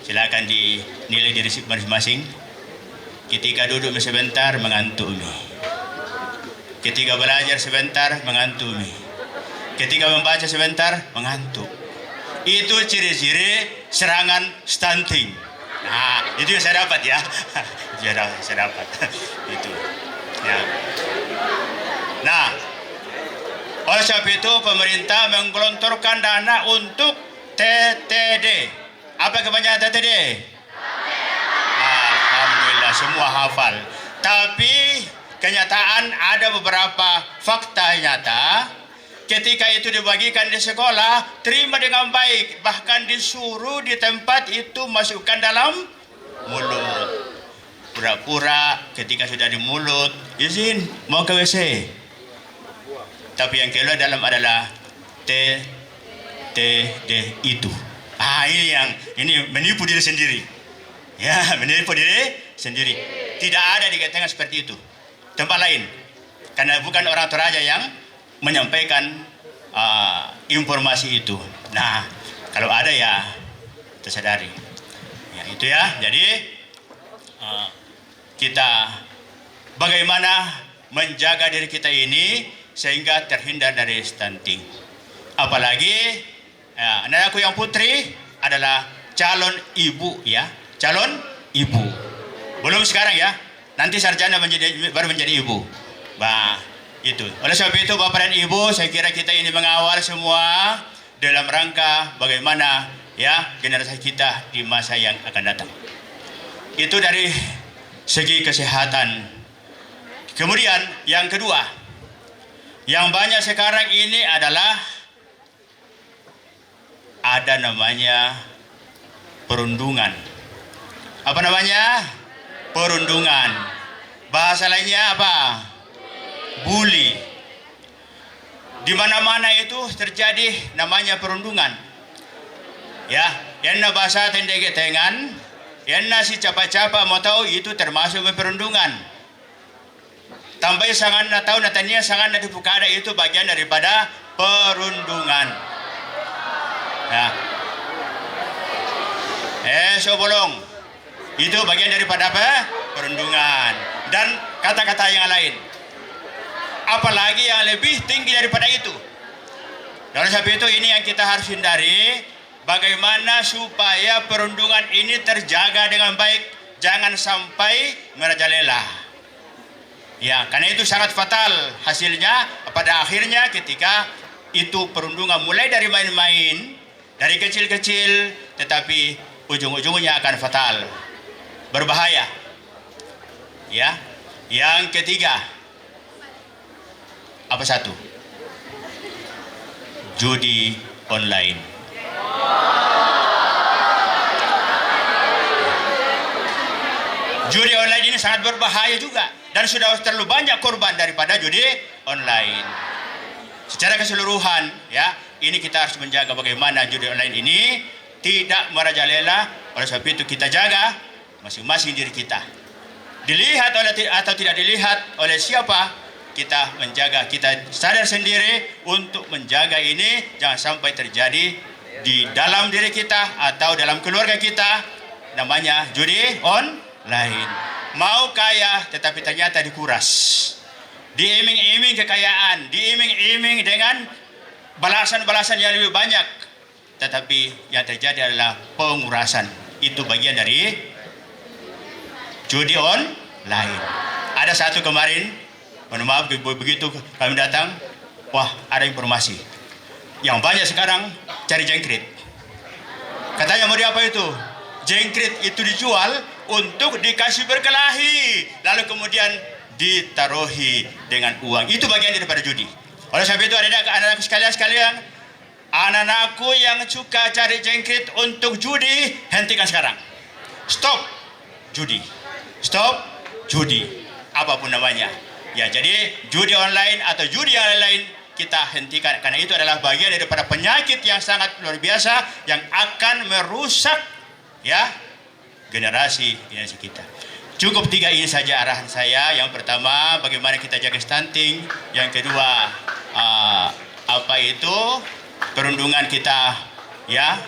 silakan dinilai diri masing-masing. Ketika duduk sebentar mengantuk. Ketika belajar sebentar mengantuk. Ketika membaca sebentar mengantuk. Itu ciri-ciri serangan stunting. Itu yang saya dapat ya. Saya dapat. Itu. Ya. Oleh sebab itu pemerintah menggelontorkan dana untuk TTD. Apa kepanjangan TTD? Alhamdulillah semua hafal. Tapi kenyataan ada beberapa fakta nyata. Ketika itu dibagikan di sekolah, terima dengan baik. Bahkan disuruh di tempat itu masukkan dalam mulut. Pura-pura ketika sudah di mulut, izin mau ke WC. Tapi yang keluar dalam adalah TTD itu. Ini menipu diri sendiri. Ya, menipu diri sendiri. Tidak ada dikatakan seperti itu. Tempat lain. Karena bukan orang Toraja yang menyampaikan informasi itu. Kalau ada ya tersadari. Ya, itu ya. Jadi kita bagaimana menjaga diri kita ini sehingga terhindar dari stunting. Apalagi anakku yang putri adalah calon ibu ya, calon ibu. Belum sekarang ya. Nanti sarjana baru menjadi ibu. Itu. Oleh sebab itu Bapak dan Ibu, saya kira kita ini mengawal semua dalam rangka bagaimana ya generasi kita di masa yang akan datang. Itu dari segi kesehatan. Kemudian yang kedua, yang banyak sekarang ini adalah ada namanya perundungan. Apa namanya? Perundungan. Bahasa lainnya apa? Bully. Di mana-mana itu terjadi namanya perundungan. Ya, yang bahasa tendege tengan, yang si capa-capa mau tahu itu termasuk perundungan. Tampai sangan na tahu natanya sangan na dipukada itu bagian daripada perundungan. Ya. Sobolong. Itu bagian daripada apa? Perundungan. Dan kata-kata yang lain. Apalagi yang lebih tinggi daripada itu. Oleh sebab itu ini yang kita harus hindari. Bagaimana supaya perundungan ini terjaga dengan baik. Jangan sampai merajalela. Ya, karena itu sangat fatal hasilnya. Pada akhirnya ketika itu perundungan mulai dari main-main. Dari kecil-kecil. Tetapi ujung-ujungnya akan fatal. Berbahaya. Ya. Yang ketiga. Apa satu? Judi online. Judi online ini sangat berbahaya juga dan sudah terlalu banyak korban daripada judi online. Secara keseluruhan ya, ini kita harus menjaga bagaimana judi online ini tidak merajalela. Oleh sebab itu kita jaga masing-masing diri kita. Dilihat oleh atau tidak dilihat oleh siapa, kita menjaga, kita sadar sendiri untuk menjaga ini jangan sampai terjadi di dalam diri kita atau dalam keluarga kita. Namanya judi online. Mau kaya tetapi ternyata dikuras. Diiming-iming kekayaan, diiming-iming dengan balasan-balasan yang lebih banyak. Tetapi yang terjadi adalah pengurasan. Itu bagian dari judi online. Ada satu kemarin, mohon maaf begitu kami datang, wah ada informasi. Yang banyak sekarang cari jengkrit. Katanya mau diapa itu? Jengkrit itu dijual untuk dikasih berkelahi, lalu kemudian ditaruhi dengan uang. Itu bagian daripada judi. Oleh sebab itu anak-anak sekalian, anak-anakku yang suka cari jengkrit untuk judi, hentikan sekarang. Stop judi. Stop judi. Apapun namanya. Ya, jadi judi online atau judi yang lain kita hentikan, karena itu adalah bagian daripada penyakit yang sangat luar biasa yang akan merusak ya generasi kita. Cukup 3 ini saja arahan saya. Yang pertama, bagaimana kita jaga stunting. Yang kedua, perundungan kita ya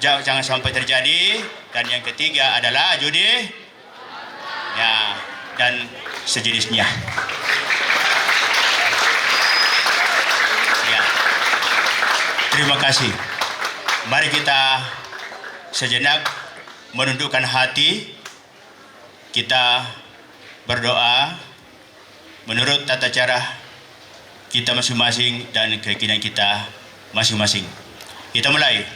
jangan sampai terjadi. Dan yang ketiga adalah judi ya dan sejenisnya. Ya. Terima kasih. Mari kita sejenak menundukkan hati, kita berdoa menurut tata cara kita masing-masing dan keyakinan kita masing-masing. Kita mulai.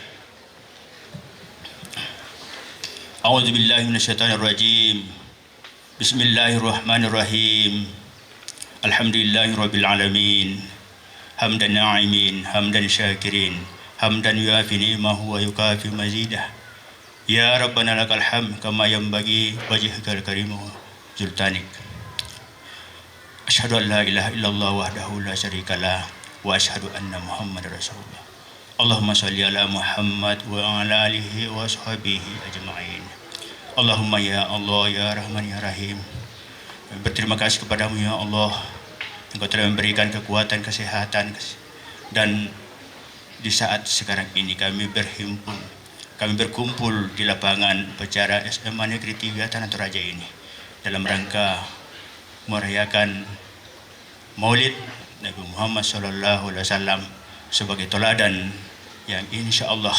A'udzubillahi minasyaitonirrajim. Bismillahirrahmanirrahim. Alhamdulillahirabbil alamin. Hamdan na'imin, hamdan syakirin, hamdan yuafi ni'mahu wa yukafi mazidah. Ya Rabbana lakal hamd kama yanbaghi wajhikal karim sultanik. Asyhadu an la ilaha illallah wahdahu la syarikalah wa asyhadu anna Muhammadar Rasulullah. Allahumma shalli ala Muhammad wa ala alihi wa sahbihi ajma'in. Allahumma ya Allah ya Rahman ya Rahim. Berterima kasih kepadamu ya Allah, Engkau telah memberikan kekuatan, kesehatan, dan di saat sekarang ini kami berkumpul di lapangan upacara SMA Negeri 3 Tanah Toraja ini dalam rangka merayakan Maulid Nabi Muhammad SAW sebagai teladan yang insya Allah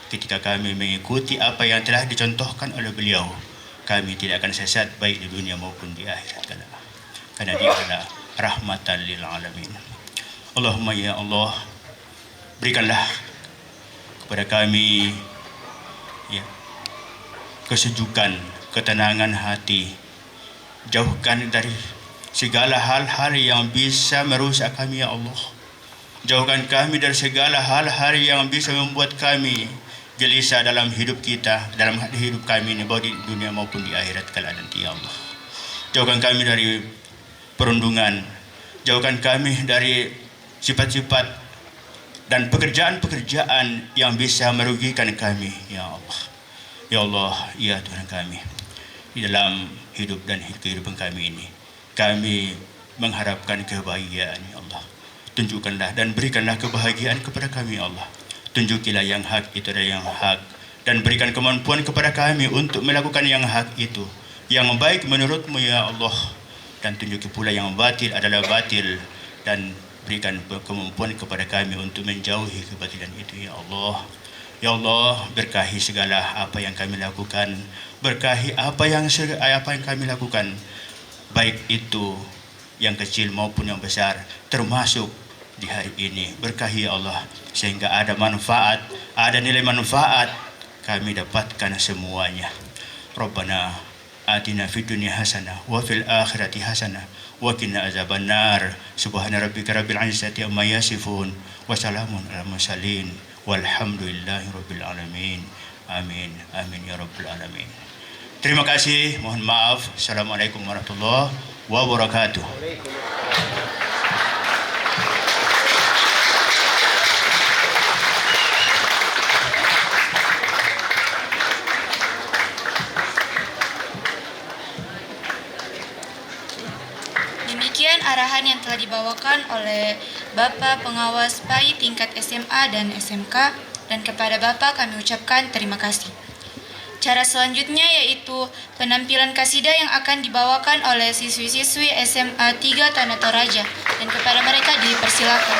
ketika kami mengikuti apa yang telah dicontohkan oleh beliau, kami tidak akan sesat baik di dunia maupun di akhirat karena dia adalah rahmatan lil alamin. Allahumma ya Allah, berikanlah kepada kami ya kesejukan, ketenangan hati, jauhkan dari segala hal-hal yang bisa merusak kami ya Allah. Jauhkan kami dari segala hal-hal yang bisa membuat kami gelisah dalam hidup kita, dalam hidup kami ini, baik di dunia maupun di akhirat kala nanti ya Allah. Jauhkan kami dari perundungan, jauhkan kami dari sifat-sifat dan pekerjaan-pekerjaan yang bisa merugikan kami ya Allah. Ya Allah, ya Tuhan kami, di dalam hidup dan kehidupan kami ini, kami mengharapkan kebahagiaan ya Allah. Tunjukkanlah dan berikanlah kebahagiaan kepada kami ya Allah. Tunjukilah yang hak itu adalah yang hak, dan berikan kemampuan kepada kami untuk melakukan yang hak itu, yang baik menurut-Mu ya Allah, dan tunjuki pula yang batil adalah batil, dan berikan kemampuan kepada kami untuk menjauhi kebatilan itu ya Allah. Ya Allah, berkahi segala apa yang kami lakukan, berkahi apa yang kami lakukan, baik itu yang kecil maupun yang besar, termasuk di hari ini. Berkahi ya Allah, sehingga ada manfaat, ada nilai manfaat kami dapatkan semuanya. Rabbana atina fid dunya hasanah wa fil akhirati hasanah wa qina azabannar. Subhana rabbika rabbil izzati amma yasifun wa salamun alal mursalin walhamdulillahi rabbil alamin. Amin amin ya rabbal alamin. Terima kasih, mohon maaf. Assalamualaikum warahmatullahi wabarakatuh. Demikian arahan yang telah dibawakan oleh Bapak Pengawas PAI tingkat SMA dan SMK, dan kepada Bapak kami ucapkan terima kasih. Cara selanjutnya yaitu penampilan kasidah yang akan dibawakan oleh siswi-siswi SMA 3 Tanah Toraja, dan kepada mereka dipersilakan.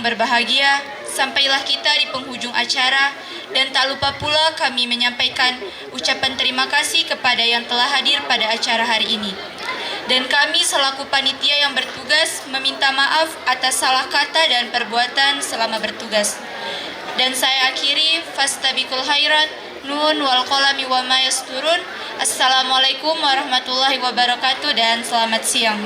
yang berbahagia, sampailah kita di penghujung acara dan tak lupa pula kami menyampaikan ucapan terima kasih kepada yang telah hadir pada acara hari ini. Dan kami selaku panitia yang bertugas meminta maaf atas salah kata dan perbuatan selama bertugas. Dan saya akhiri, fastabiqul khairat, nun wal qalami wa ma yasturun. Assalamualaikum warahmatullahi wabarakatuh dan selamat siang.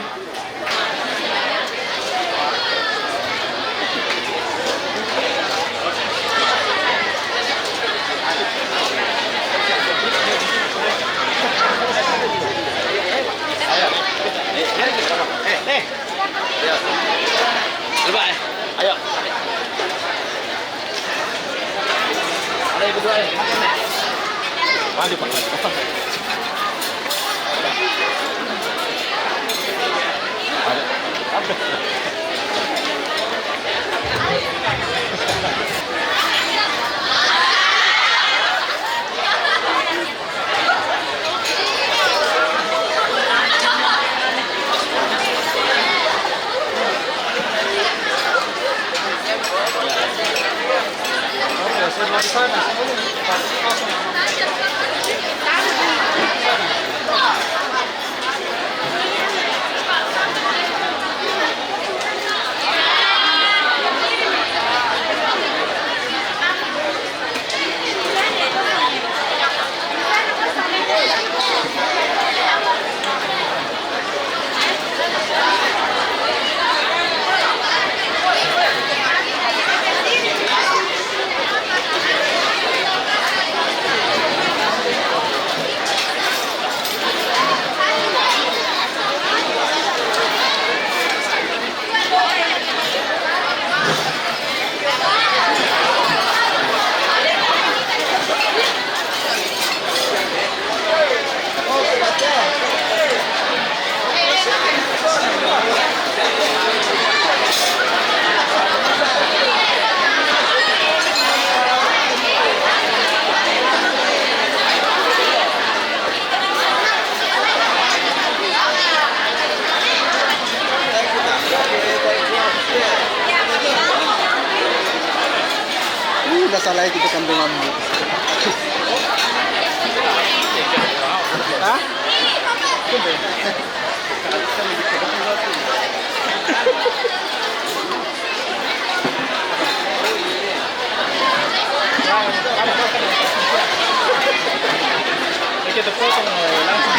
Udah salah itu kandunganmu. Hah? Kita potong langsung.